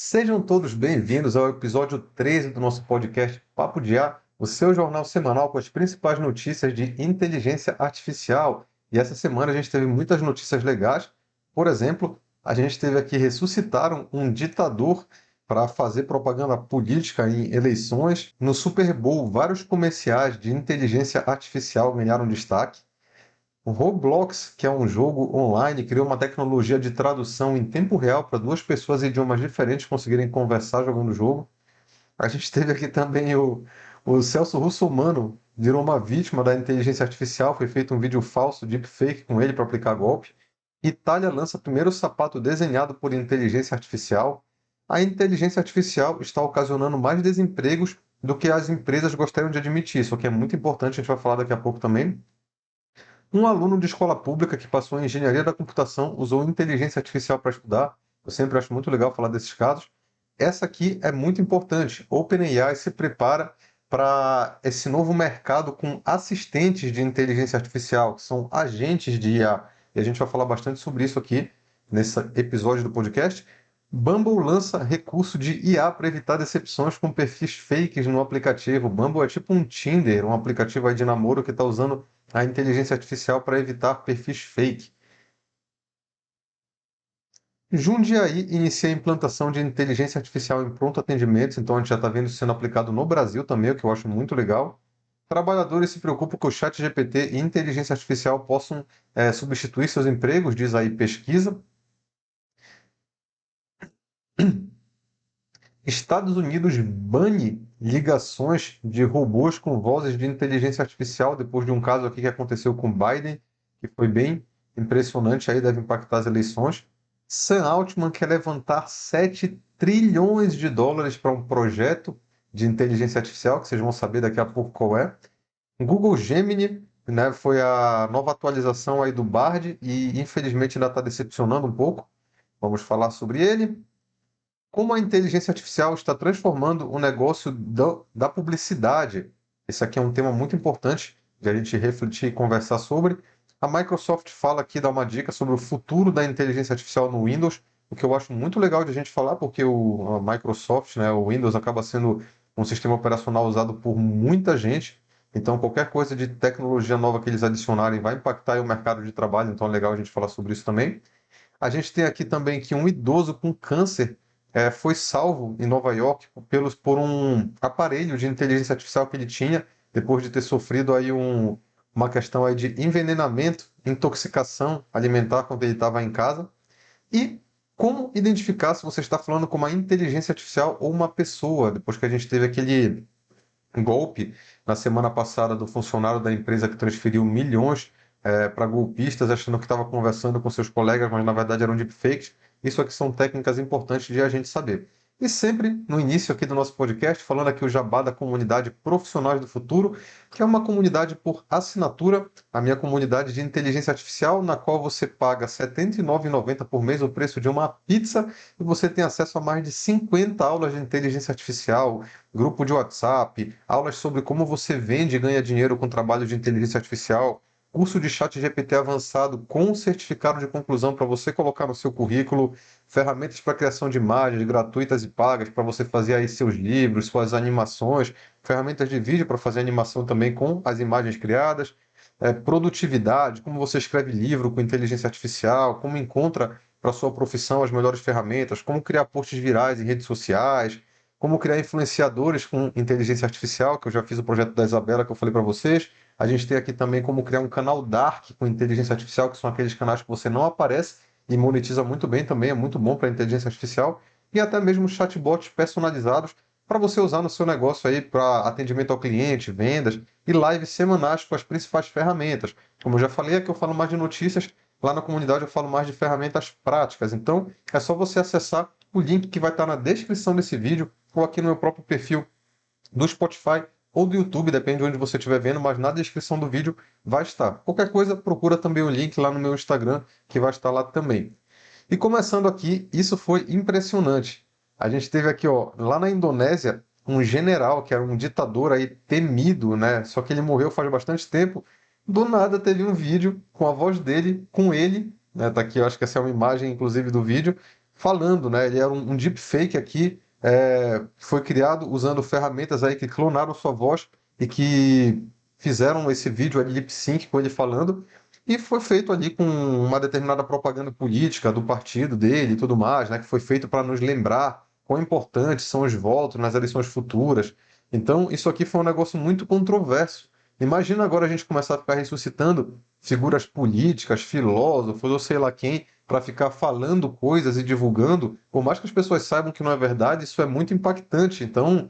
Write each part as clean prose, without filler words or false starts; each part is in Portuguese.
Sejam todos bem-vindos ao episódio 13 do nosso podcast Papo de A, o seu jornal semanal com as principais notícias de inteligência artificial. E essa semana a gente teve muitas notícias legais. Por exemplo, a gente teve aqui ressuscitaram um ditador para fazer propaganda política em eleições. No Super Bowl, vários comerciais de inteligência artificial ganharam destaque. O Roblox, que é um jogo online, criou uma tecnologia de tradução em tempo real para duas pessoas de idiomas diferentes conseguirem conversar jogando o jogo. A gente teve aqui também o Celso Russomano, virou uma vítima da inteligência artificial, foi feito um vídeo falso, deepfake, com ele para aplicar golpe. Itália lança primeiro sapato desenhado por inteligência artificial. A inteligência artificial está ocasionando mais desempregos do que as empresas gostariam de admitir, isso aqui é muito importante, a gente vai falar daqui a pouco também. Um aluno de escola pública que passou em engenharia da computação usou inteligência artificial para estudar. Eu sempre acho muito legal falar desses casos. Essa aqui é muito importante. OpenAI se prepara para esse novo mercado com assistentes de inteligência artificial, que são agentes de IA. E a gente vai falar bastante sobre isso aqui nesse episódio do podcast. Bumble lança recurso de IA para evitar decepções com perfis fakes no aplicativo. Bumble é tipo um Tinder, um aplicativo aí de namoro que está usando a inteligência artificial para evitar perfis fake. Jundiaí inicia a implantação de inteligência artificial em pronto atendimento, então a gente já está vendo isso sendo aplicado no Brasil também, o que eu acho muito legal. Trabalhadores se preocupam que o chat GPT e inteligência artificial possam substituir seus empregos, diz aí pesquisa. Estados Unidos bane ligações de robôs com vozes de inteligência artificial depois de um caso aqui que aconteceu com Biden, que foi bem impressionante, aí deve impactar as eleições. Sam Altman quer levantar 7 trilhões de dólares para um projeto de inteligência artificial, que vocês vão saber daqui a pouco qual é. Google Gemini, né, foi a nova atualização aí do Bard e infelizmente ainda está decepcionando um pouco. Vamos falar sobre ele. Como a inteligência artificial está transformando o negócio da publicidade. Esse aqui é um tema muito importante de a gente refletir e conversar sobre. A Microsoft fala aqui, dá uma dica sobre o futuro da inteligência artificial no Windows, o que eu acho muito legal de a gente falar, porque a Microsoft, né, o Windows acaba sendo um sistema operacional usado por muita gente. Então, qualquer coisa de tecnologia nova que eles adicionarem vai impactar aí o mercado de trabalho, então é legal a gente falar sobre isso também. A gente tem aqui também que um idoso com câncer foi salvo em Nova York por um aparelho de inteligência artificial que ele tinha, depois de ter sofrido aí uma questão aí de envenenamento, intoxicação alimentar quando ele estava em casa. E como identificar se você está falando com uma inteligência artificial ou uma pessoa, depois que a gente teve aquele golpe na semana passada do funcionário da empresa que transferiu milhões para golpistas, achando que estava conversando com seus colegas, mas na verdade eram deepfakes. Isso aqui são técnicas importantes de a gente saber. E sempre no início aqui do nosso podcast, falando aqui o jabá da comunidade Profissionais do Futuro, que é uma comunidade por assinatura, a minha comunidade de inteligência artificial, na qual você paga R$ 79,90 por mês, o preço de uma pizza, e você tem acesso a mais de 50 aulas de inteligência artificial, grupo de WhatsApp, aulas sobre como você vende e ganha dinheiro com trabalho de inteligência artificial, curso de chat GPT avançado com certificado de conclusão para você colocar no seu currículo, ferramentas para criação de imagens gratuitas e pagas para você fazer aí seus livros, suas animações, ferramentas de vídeo para fazer animação também com as imagens criadas, produtividade, como você escreve livro com inteligência artificial, como encontra para sua profissão as melhores ferramentas, como criar posts virais em redes sociais, como criar influenciadores com inteligência artificial, que eu já fiz o projeto da Isabela que eu falei para vocês. A gente tem aqui também como criar um canal Dark com inteligência artificial, que são aqueles canais que você não aparece e monetiza muito bem também, é muito bom para inteligência artificial. E até mesmo chatbots personalizados para você usar no seu negócio aí para atendimento ao cliente, vendas e lives semanais com as principais ferramentas. Como eu já falei, aqui eu falo mais de notícias, lá na comunidade eu falo mais de ferramentas práticas. Então é só você acessar o link que vai estar na descrição desse vídeo ou aqui no meu próprio perfil do Spotify ou do YouTube, depende de onde você estiver vendo, mas na descrição do vídeo vai estar. Qualquer coisa, procura também o link lá no meu Instagram, que vai estar lá também. E começando aqui, isso foi impressionante. A gente teve aqui, ó, lá na Indonésia, um general que era um ditador aí temido, né? Só que ele morreu faz bastante tempo. Do nada teve um vídeo com a voz dele, com ele, né? Tá aqui, eu acho que essa é uma imagem, inclusive, do vídeo, falando, né? Ele era um deepfake aqui, foi criado usando ferramentas aí que clonaram sua voz e que fizeram esse vídeo ali lip sync com ele falando, e foi feito ali com uma determinada propaganda política do partido dele e tudo mais, né? Que foi feito para nos lembrar quão importantes são os votos nas eleições futuras. Então, isso aqui foi um negócio muito controverso. Imagina agora a gente começar a ficar ressuscitando figuras políticas, filósofos ou sei lá quem, para ficar falando coisas e divulgando, por mais que as pessoas saibam que não é verdade, isso é muito impactante. Então,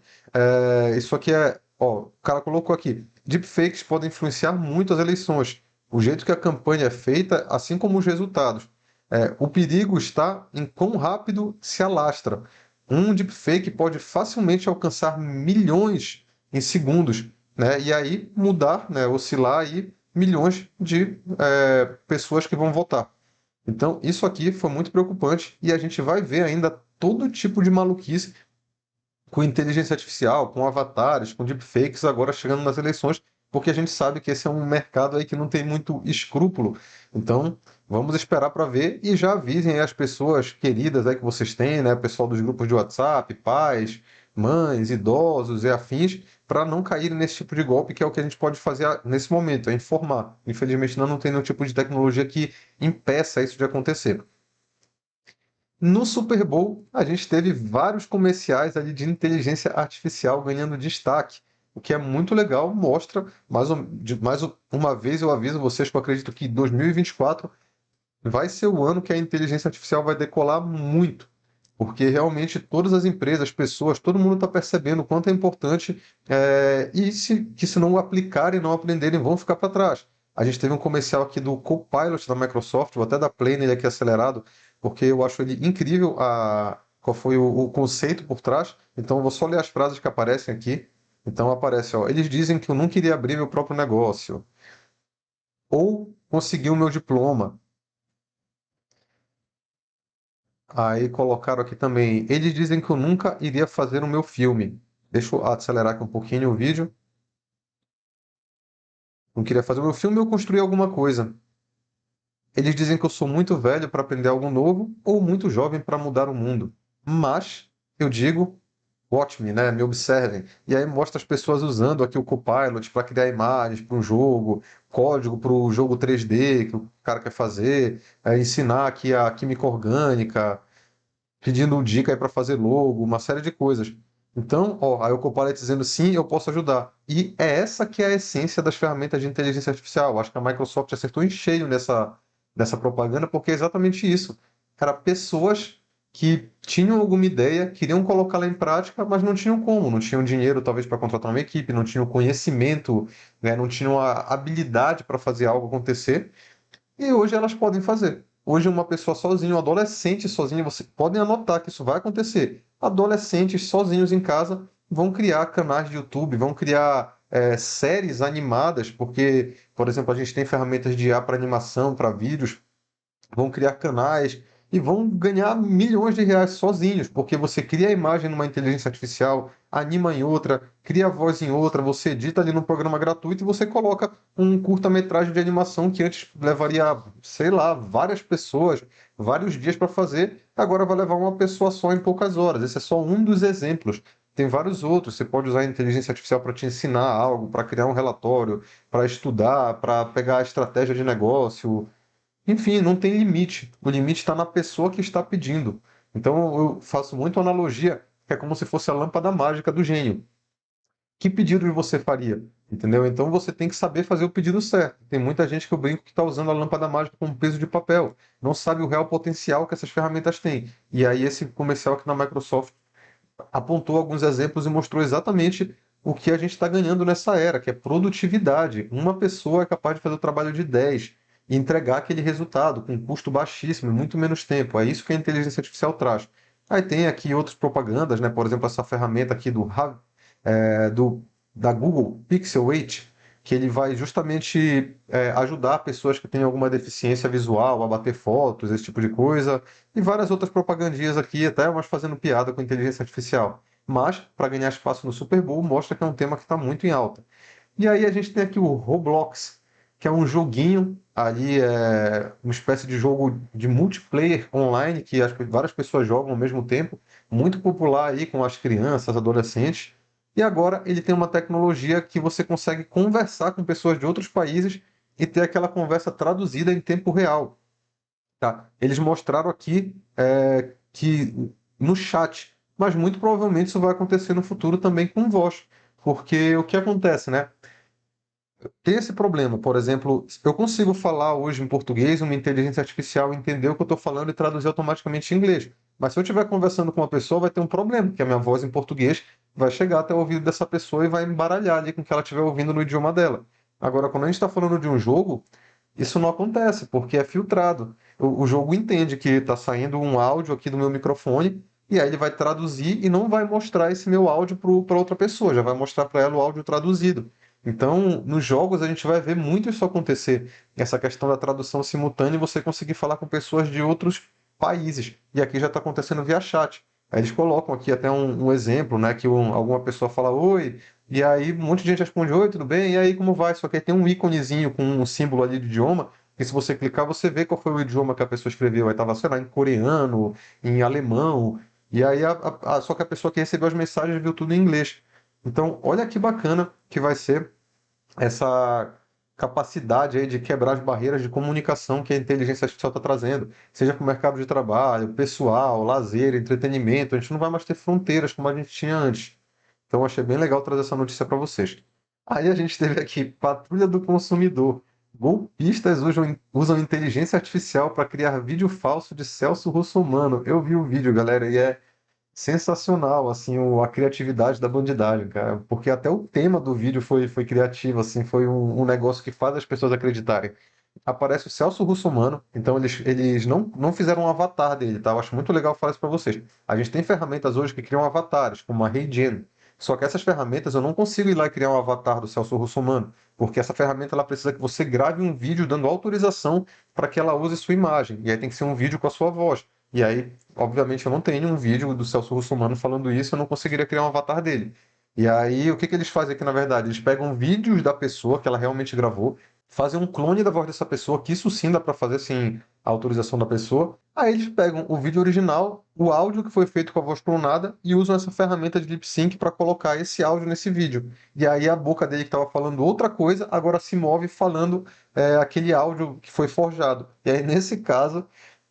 isso aqui ó, o cara colocou aqui, deepfakes podem influenciar muito as eleições. O jeito que a campanha é feita, assim como os resultados. O perigo está em quão rápido se alastra. Um deepfake pode facilmente alcançar milhões em segundos, né? E aí mudar, né? Oscilar aí milhões de pessoas que vão votar. Então, isso aqui foi muito preocupante e a gente vai ver ainda todo tipo de maluquice com inteligência artificial, com avatares, com deepfakes agora chegando nas eleições, porque a gente sabe que esse é um mercado aí que não tem muito escrúpulo. Então, vamos esperar para ver e já avisem aí as pessoas queridas aí que vocês têm, né, pessoal dos grupos de WhatsApp, pais, mães, idosos e afins, para não caírem nesse tipo de golpe, que é o que a gente pode fazer nesse momento, é informar. Infelizmente, não tem nenhum tipo de tecnologia que impeça isso de acontecer. No Super Bowl, a gente teve vários comerciais ali de inteligência artificial ganhando destaque, o que é muito legal, mostra, mais uma vez eu aviso vocês que eu acredito que 2024 vai ser o ano que a inteligência artificial vai decolar muito, porque realmente todas as empresas, pessoas, todo mundo está percebendo o quanto é importante que se não aplicarem, não aprenderem, vão ficar para trás. A gente teve um comercial aqui do Copilot da Microsoft, vou até dar play nele aqui acelerado, porque eu acho ele incrível qual foi o conceito por trás. Então eu vou só ler as frases que aparecem aqui. Então aparece, ó, eles dizem que eu não queria abrir meu próprio negócio, ou conseguir o meu diploma. Aí colocaram aqui também. Eles dizem que eu nunca iria fazer o meu filme. Deixa eu acelerar aqui um pouquinho o vídeo. Não queria fazer o meu filme ou construir alguma coisa. Eles dizem que eu sou muito velho para aprender algo novo ou muito jovem para mudar o mundo. Mas eu digo, watch me, né? Me observem. E aí mostra as pessoas usando aqui o Copilot para criar imagens para um jogo, código para o jogo 3D que o cara quer fazer, ensinar aqui a química orgânica, pedindo dica aí para fazer logo, uma série de coisas. Então, ó, aí o Copilot dizendo sim, eu posso ajudar. E é essa que é a essência das ferramentas de inteligência artificial. Acho que a Microsoft acertou em cheio nessa propaganda, porque é exatamente isso. Era pessoas que tinham alguma ideia, queriam colocá-la em prática, mas não tinham como, não tinham dinheiro talvez para contratar uma equipe, não tinham conhecimento, né, não tinham a habilidade para fazer algo acontecer. E hoje elas podem fazer. Hoje uma pessoa sozinha, um adolescente sozinho, você podem anotar que isso vai acontecer. Adolescentes sozinhos em casa vão criar canais de YouTube, vão criar séries animadas, porque, por exemplo, a gente tem ferramentas de IA para animação, para vídeos, vão criar canais e vão ganhar milhões de reais sozinhos, porque você cria a imagem numa inteligência artificial, anima em outra, cria a voz em outra, você edita ali num programa gratuito e você coloca um curta-metragem de animação que antes levaria, sei lá, várias pessoas, vários dias para fazer, agora vai levar uma pessoa só em poucas horas. Esse é só um dos exemplos. Tem vários outros. Você pode usar a inteligência artificial para te ensinar algo, para criar um relatório, para estudar, para pegar a estratégia de negócio, enfim, não tem limite. O limite está na pessoa que está pedindo. Então eu faço muito analogia, que é como se fosse a lâmpada mágica do gênio. Que pedido você faria? Entendeu? Então você tem que saber fazer o pedido certo. Tem muita gente que eu brinco que está usando a lâmpada mágica como peso de papel. Não sabe o real potencial que essas ferramentas têm. E aí esse comercial aqui na Microsoft apontou alguns exemplos e mostrou exatamente o que a gente está ganhando nessa era, que é produtividade. Uma pessoa é capaz de fazer o trabalho de 10 e entregar aquele resultado com um custo baixíssimo, em muito menos tempo. É isso que a inteligência artificial traz. Aí tem aqui outras propagandas, né? Por exemplo, essa ferramenta aqui é, do, da Google Pixel 8, que ele vai justamente ajudar pessoas que têm alguma deficiência visual a bater fotos, esse tipo de coisa, e várias outras propagandinhas aqui, até umas fazendo piada com inteligência artificial. Mas, para ganhar espaço no Super Bowl, mostra que é um tema que está muito em alta. E aí a gente tem aqui o Roblox. que é um joguinho ali, uma espécie de jogo de multiplayer online que várias pessoas jogam ao mesmo tempo, muito popular aí com as crianças, adolescentes. E agora ele tem uma tecnologia que você consegue conversar com pessoas de outros países e ter aquela conversa traduzida em tempo real. Tá? Eles mostraram aqui que no chat, mas muito provavelmente isso vai acontecer no futuro também com voz, porque o que acontece, né? Tem esse problema, por exemplo, eu consigo falar hoje em português, uma inteligência artificial entender o que eu estou falando e traduzir automaticamente em inglês. Mas se eu estiver conversando com uma pessoa, vai ter um problema, que a minha voz em português vai chegar até o ouvido dessa pessoa e vai embaralhar ali com o que ela estiver ouvindo no idioma dela. Agora, quando a gente está falando de um jogo, isso não acontece, porque é filtrado. O jogo entende que está saindo um áudio aqui do meu microfone, e aí ele vai traduzir e não vai mostrar esse meu áudio para outra pessoa, já vai mostrar para ela o áudio traduzido. Então, nos jogos a gente vai ver muito isso acontecer, essa questão da tradução simultânea e você conseguir falar com pessoas de outros países. E aqui já está acontecendo via chat. Aí eles colocam aqui até um exemplo, né, que alguma pessoa fala oi, e aí um monte de gente responde oi, tudo bem? E aí como vai? Só que aí tem um íconezinho com um símbolo ali de idioma, que se você clicar você vê qual foi o idioma que a pessoa escreveu. Aí estava, sei lá, em coreano, em alemão, e aí só que a pessoa que recebeu as mensagens viu tudo em inglês. Então, olha que bacana que vai ser essa capacidade aí de quebrar as barreiras de comunicação que a inteligência artificial está trazendo, seja para o mercado de trabalho, pessoal, lazer, entretenimento. A gente não vai mais ter fronteiras como a gente tinha antes. Então, achei bem legal trazer essa notícia para vocês. Aí a gente teve aqui Patrulha do Consumidor. Golpistas usam inteligência artificial para criar vídeo falso de Celso Russomano. Eu vi o vídeo, galera, e é sensacional, assim, a criatividade da bandidagem, cara. Porque até o tema do vídeo foi criativo, assim, foi um negócio que faz as pessoas acreditarem. Aparece o Celso Russomano, então eles não fizeram um avatar dele, tá? Eu acho muito legal falar isso para vocês. A gente tem ferramentas hoje que criam avatares, como a HeyGen. Só que essas ferramentas eu não consigo ir lá e criar um avatar do Celso Russomano, porque essa ferramenta ela precisa que você grave um vídeo dando autorização para que ela use sua imagem. E aí tem que ser um vídeo com a sua voz. E aí, obviamente, eu não tenho um vídeo do Celso Russomano falando isso, eu não conseguiria criar um avatar dele. E aí, o que que eles fazem aqui, na verdade? Eles pegam vídeos da pessoa que ela realmente gravou, fazem um clone da voz dessa pessoa, que isso sim dá para fazer sem a autorização da pessoa. Aí eles pegam o vídeo original, o áudio que foi feito com a voz clonada, e usam essa ferramenta de lip sync para colocar esse áudio nesse vídeo. E aí a boca dele que estava falando outra coisa, agora se move falando aquele áudio que foi forjado. E aí, nesse caso,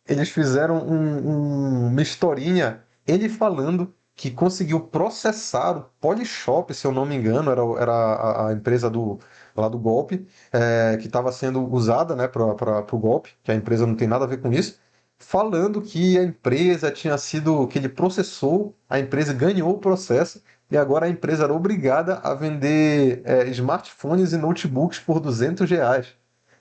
eles fizeram uma historinha, ele falando que conseguiu processar o Polishop, se eu não me engano, era a empresa lá do golpe, que estava sendo usada, né, para o golpe, que a empresa não tem nada a ver com isso, falando que a empresa tinha sido, que ele processou, a empresa ganhou o processo, e agora a empresa era obrigada a vender smartphones e notebooks por R$ 200,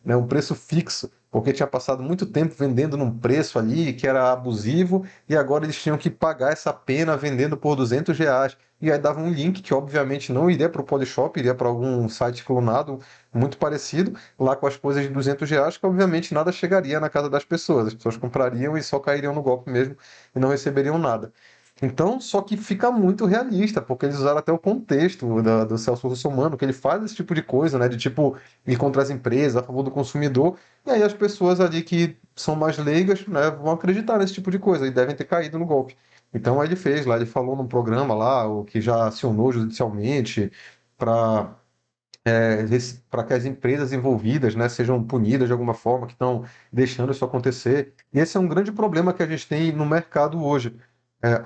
né, um preço fixo, porque tinha passado muito tempo vendendo num preço ali que era abusivo e agora eles tinham que pagar essa pena vendendo por R$ 200. E aí dava um link que obviamente não iria para o Polishop, iria para algum site clonado muito parecido, lá com as coisas de R$ 200, que obviamente nada chegaria na casa das pessoas. As pessoas comprariam e só cairiam no golpe mesmo e não receberiam nada. Então, só que fica muito realista, porque eles usaram até o contexto do Celso Russomano, que ele faz esse tipo de coisa, né? De tipo, ir contra as empresas, a favor do consumidor, e aí as pessoas ali que são mais leigas, né, vão acreditar nesse tipo de coisa e devem ter caído no golpe. Então, aí ele fez lá, ele falou num programa lá, o que já acionou judicialmente para para que as empresas envolvidas, né, sejam punidas de alguma forma, que estão deixando isso acontecer. E esse é um grande problema que a gente tem no mercado hoje.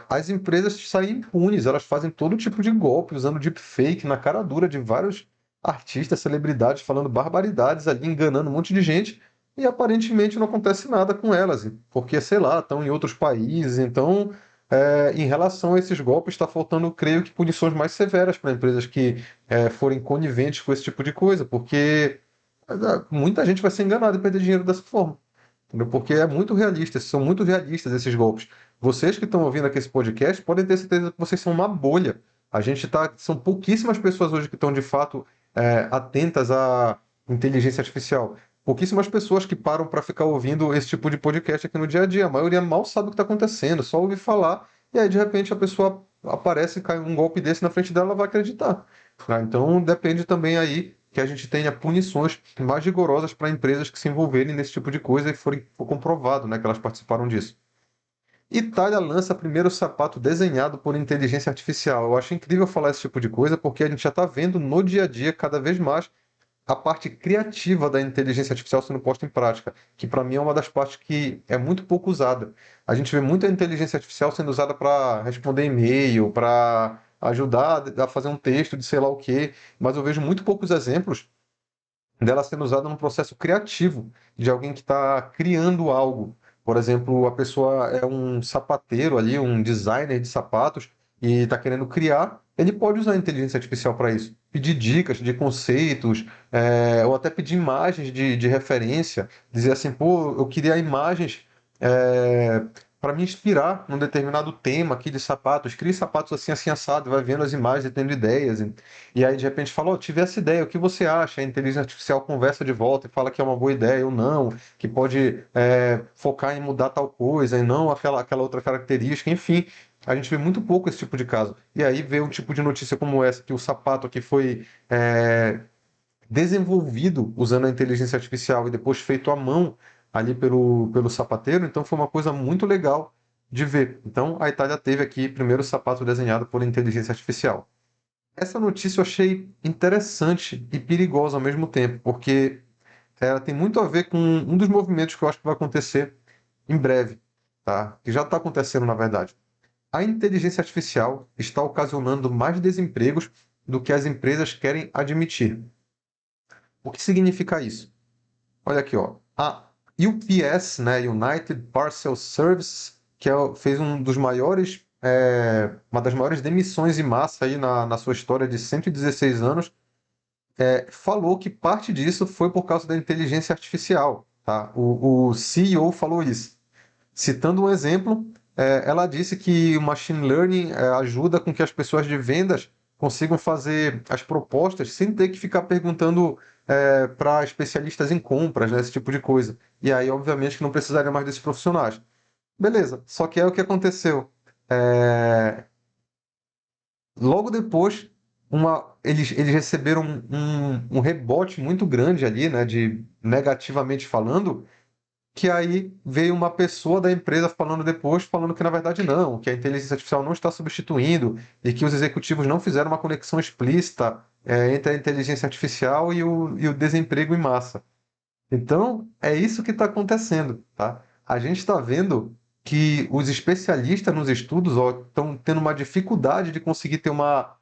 As empresas saem impunes, elas fazem todo tipo de golpe, usando deepfake na cara dura de vários artistas, celebridades, falando barbaridades ali, enganando um monte de gente, e aparentemente não acontece nada com elas, porque, sei lá, estão em outros países, então em relação a esses golpes, está faltando, creio que, punições mais severas para empresas que forem coniventes com esse tipo de coisa, porque muita gente vai ser enganada e perder dinheiro dessa forma. Entendeu? Porque é muito realista, são muito realistas esses golpes. Vocês que estão ouvindo aqui esse podcast podem ter certeza que vocês são uma bolha. A gente tá, são pouquíssimas pessoas hoje que estão de fato atentas à inteligência artificial. Pouquíssimas pessoas que param para ficar ouvindo esse tipo de podcast aqui no dia a dia. A maioria mal sabe o que está acontecendo, só ouve falar e aí de repente a pessoa aparece e cai um golpe desse na frente dela, ela vai acreditar. Tá? Então depende também aí. que a gente tenha punições mais rigorosas para empresas que se envolverem nesse tipo de coisa e for comprovado, né, que elas participaram disso. Itália lança primeiro sapato desenhado por inteligência artificial. Eu acho incrível falar esse tipo de coisa porque a gente já está vendo no dia a dia cada vez mais a parte criativa da inteligência artificial sendo posta em prática, que para mim é uma das partes que é muito pouco usada. A gente vê muita inteligência artificial sendo usada para responder e-mail, para ajudar a fazer um texto de sei lá o quê, mas eu vejo muito poucos exemplos dela sendo usada num processo criativo, de alguém que está criando algo. Por exemplo, a pessoa é um sapateiro ali, um designer de sapatos, e está querendo criar, ele pode usar a inteligência artificial para isso. Pedir dicas de conceitos, ou até pedir imagens de referência, dizer assim, pô, eu queria imagens para me inspirar num determinado tema aqui de sapatos. Crie sapatos assim, assim, assado, vai vendo as imagens e tendo ideias. E aí, de repente, fala, ó, tive essa ideia, o que você acha? A inteligência artificial conversa de volta e fala que é uma boa ideia ou não, que pode focar em mudar tal coisa e não aquela outra característica, enfim. A gente vê muito pouco esse tipo de caso. E aí vê um tipo de notícia como essa, que o sapato aqui foi desenvolvido usando a inteligência artificial e depois feito à mão ali pelo sapateiro, então foi uma coisa muito legal de ver. Então a Itália teve aqui primeiro sapato desenhado por inteligência artificial. Essa notícia eu achei interessante e perigosa ao mesmo tempo, porque ela tem muito a ver com um dos movimentos que eu acho que vai acontecer em breve, tá? Que já está acontecendo, na verdade. A inteligência artificial está ocasionando mais desempregos do que as empresas querem admitir. O que significa isso? Olha aqui, ó. A UPS, né, United Parcel Service, que fez uma das maiores demissões em massa aí na sua história de 116 anos, falou que parte disso foi por causa da inteligência artificial. Tá? O CEO falou isso. Citando um exemplo, ela disse que o machine learning ajuda com que as pessoas de vendas consigam fazer as propostas sem ter que ficar perguntando para especialistas em compras, né, esse tipo de coisa. E aí, obviamente, que não precisaria mais desses profissionais. Beleza, só que é o que aconteceu. Logo depois, eles receberam um rebote muito grande ali, né, de negativamente falando, que aí veio uma pessoa da empresa falando depois, falando que na verdade não, que a inteligência artificial não está substituindo e que os executivos não fizeram uma conexão explícita entre a inteligência artificial e o desemprego em massa. Então, é isso que está acontecendo, tá? A gente está vendo que os especialistas nos estudos estão tendo uma dificuldade de conseguir ter uma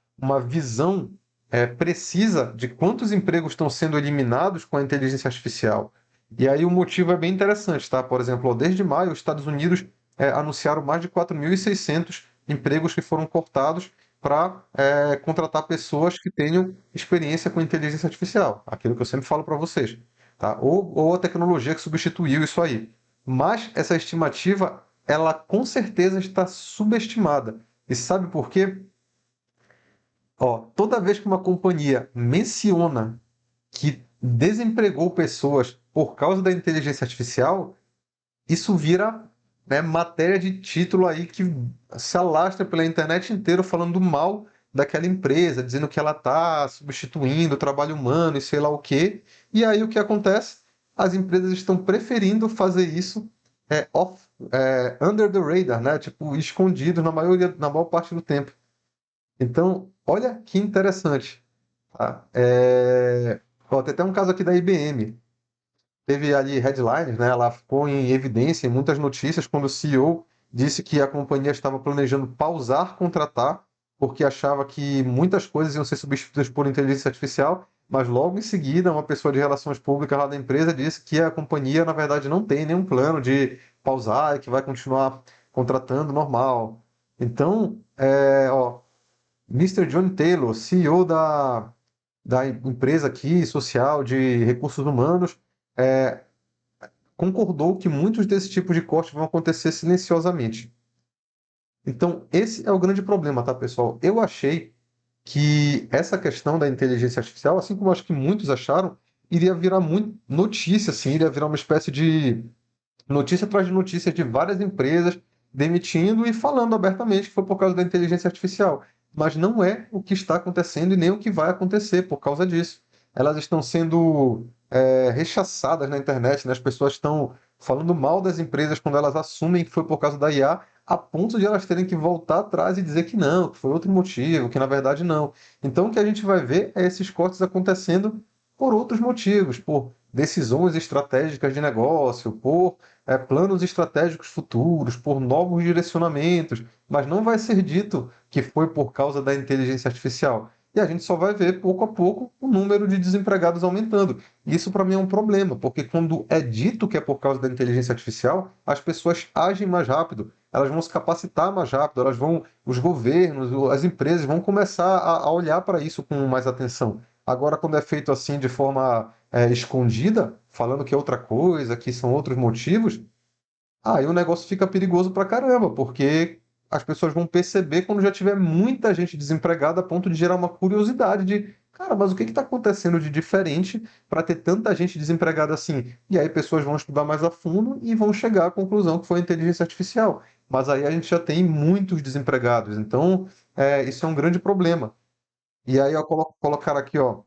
visão precisa de quantos empregos estão sendo eliminados com a inteligência artificial. E aí o motivo é bem interessante, tá? Por exemplo, ó, desde maio, os Estados Unidos anunciaram mais de 4.600 empregos que foram cortados para contratar pessoas que tenham experiência com inteligência artificial. Aquilo que eu sempre falo para vocês, tá? Ou a tecnologia que substituiu isso aí. Mas essa estimativa, ela com certeza está subestimada. E sabe por quê? Ó, toda vez que uma companhia menciona que desempregou pessoas por causa da inteligência artificial, isso vira, né, matéria de título aí que se alastra pela internet inteira falando mal daquela empresa, dizendo que ela está substituindo o trabalho humano e sei lá o quê. E aí o que acontece? As empresas estão preferindo fazer isso under the radar, né? Tipo, escondido na maior parte do tempo. Então, olha que interessante. Tá? Ó, tem até um caso aqui da IBM. Teve ali headlines, né? Ela ficou em evidência em muitas notícias quando o CEO disse que a companhia estava planejando pausar contratar porque achava que muitas coisas iam ser substituídas por inteligência artificial, mas logo em seguida uma pessoa de relações públicas lá da empresa disse que a companhia na verdade não tem nenhum plano de pausar e que vai continuar contratando normal. Então, ó, Mr. John Taylor, CEO da empresa aqui, social, de recursos humanos, é, concordou que muitos desses tipos de cortes vão acontecer silenciosamente. Então, esse é o grande problema, tá, pessoal? Eu achei que essa questão da inteligência artificial, assim como acho que muitos acharam, iria virar muito notícia, assim, iria virar uma espécie de notícia atrás de notícia de várias empresas demitindo e falando abertamente que foi por causa da inteligência artificial. Mas não é o que está acontecendo e nem o que vai acontecer por causa disso. elas estão sendo rechaçadas na internet, né? As pessoas estão falando mal das empresas quando elas assumem que foi por causa da IA, a ponto de elas terem que voltar atrás e dizer que não, que foi outro motivo, que na verdade não. Então o que a gente vai ver é esses cortes acontecendo por outros motivos, por decisões estratégicas de negócio, por planos estratégicos futuros, por novos direcionamentos, mas não vai ser dito que foi por causa da inteligência artificial. E a gente só vai ver pouco a pouco o número de desempregados aumentando. Isso para mim é um problema, porque quando é dito que é por causa da inteligência artificial, as pessoas agem mais rápido, elas vão se capacitar mais rápido, os governos, as empresas vão começar a olhar para isso com mais atenção. Agora, quando é feito assim de forma escondida, falando que é outra coisa, que são outros motivos, aí o negócio fica perigoso pra caramba, porque as pessoas vão perceber quando já tiver muita gente desempregada a ponto de gerar uma curiosidade de, cara, mas o que está acontecendo de diferente para ter tanta gente desempregada assim? E aí pessoas vão estudar mais a fundo e vão chegar à conclusão que foi a inteligência artificial. Mas aí a gente já tem muitos desempregados, então isso é um grande problema. E aí eu colocar aqui, ó,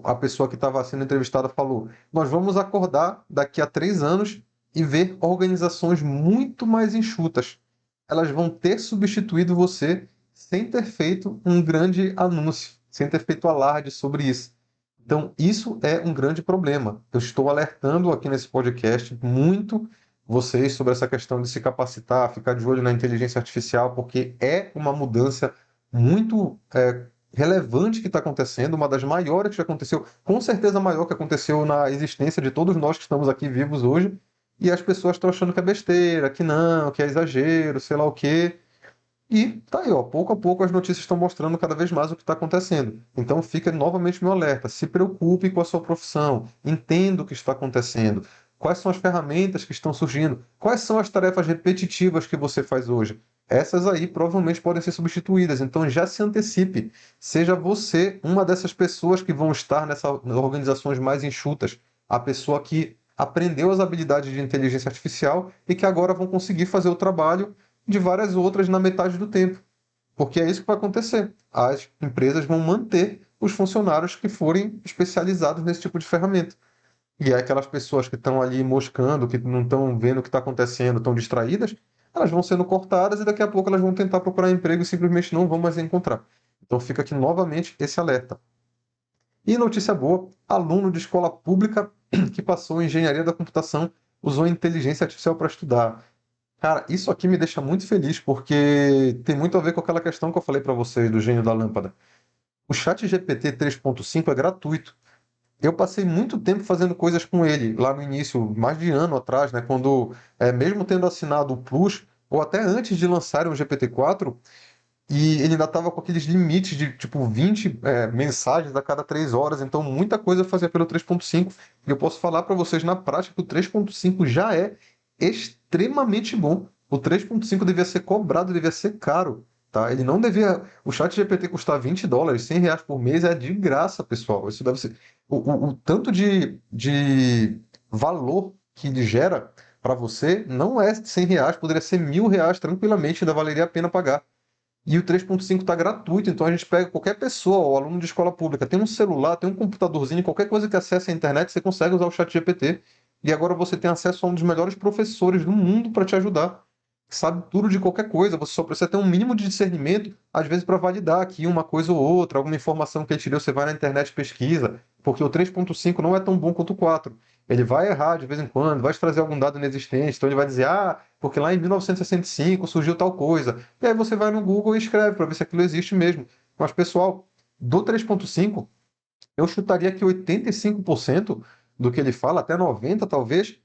a pessoa que estava sendo entrevistada falou: nós vamos acordar daqui a 3 anos e ver organizações muito mais enxutas. Elas vão ter substituído você sem ter feito um grande anúncio, sem ter feito alarde sobre isso. Então, isso é um grande problema. Eu estou alertando aqui nesse podcast muito vocês sobre essa questão de se capacitar, ficar de olho na inteligência artificial, porque é uma mudança muito relevante que está acontecendo, uma das maiores que já aconteceu, com certeza maior que aconteceu na existência de todos nós que estamos aqui vivos hoje, e as pessoas estão achando que é besteira, que não, que é exagero, sei lá o quê. E tá aí, ó, pouco a pouco as notícias estão mostrando cada vez mais o que está acontecendo. Então fica novamente meu alerta. Se preocupe com a sua profissão, entenda o que está acontecendo, quais são as ferramentas que estão surgindo, quais são as tarefas repetitivas que você faz hoje. Essas aí provavelmente podem ser substituídas, então já se antecipe. Seja você uma dessas pessoas que vão estar nessas organizações mais enxutas, a pessoa que aprendeu as habilidades de inteligência artificial e que agora vão conseguir fazer o trabalho de várias outras na metade do tempo. Porque é isso que vai acontecer. As empresas vão manter os funcionários que forem especializados nesse tipo de ferramenta. E aí aquelas pessoas que estão ali moscando, que não estão vendo o que está acontecendo, estão distraídas, elas vão sendo cortadas e daqui a pouco elas vão tentar procurar emprego e simplesmente não vão mais encontrar. Então fica aqui novamente esse alerta. E notícia boa, aluno de escola pública que passou em engenharia da computação usou inteligência artificial para estudar. Cara, isso aqui me deixa muito feliz, porque tem muito a ver com aquela questão que eu falei para vocês do gênio da lâmpada. O chat GPT 3.5 é gratuito. Eu passei muito tempo fazendo coisas com ele, lá no início, mais de ano atrás, né? Quando, mesmo tendo assinado o Plus, ou até antes de lançarem o GPT-4, e ele ainda estava com aqueles limites de tipo 20 mensagens a cada 3 horas, então muita coisa eu fazia pelo 3.5. E eu posso falar para vocês na prática que o 3.5 já é extremamente bom. O 3.5 devia ser cobrado, devia ser caro. Tá? Ele não devia. O chat GPT custar US$ 20, R$ 100 por mês é de graça, pessoal. Isso deve ser. O tanto de valor que ele gera para você não é R$ 100, poderia ser R$ 1.000 tranquilamente, ainda valeria a pena pagar. E o 3.5 está gratuito, então a gente pega qualquer pessoa, o aluno de escola pública, tem um celular, tem um computadorzinho, qualquer coisa que acesse a internet, você consegue usar o chat GPT. E agora você tem acesso a um dos melhores professores do mundo para te ajudar. Sabe tudo de qualquer coisa, você só precisa ter um mínimo de discernimento, às vezes para validar aqui uma coisa ou outra, alguma informação que ele te deu, você vai na internet e pesquisa, porque o 3.5 não é tão bom quanto o 4. Ele vai errar de vez em quando, vai te trazer algum dado inexistente, então ele vai dizer, porque lá em 1965 surgiu tal coisa. E aí você vai no Google e escreve para ver se aquilo existe mesmo. Mas, pessoal, do 3.5, eu chutaria que 85% do que ele fala, até 90% talvez,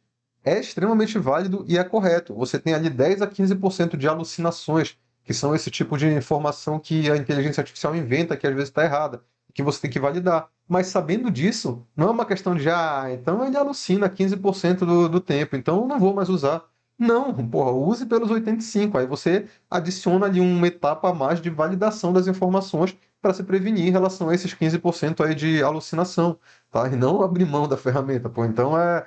é extremamente válido e é correto. Você tem ali 10 a 15% de alucinações, que são esse tipo de informação que a inteligência artificial inventa, que às vezes está errada, que você tem que validar. Mas sabendo disso, não é uma questão de, então ele alucina 15% do tempo, então eu não vou mais usar. Não, porra, use pelos 85%. Aí você adiciona ali uma etapa a mais de validação das informações para se prevenir em relação a esses 15% aí de alucinação, tá? E não abrir mão da ferramenta, pô. Então é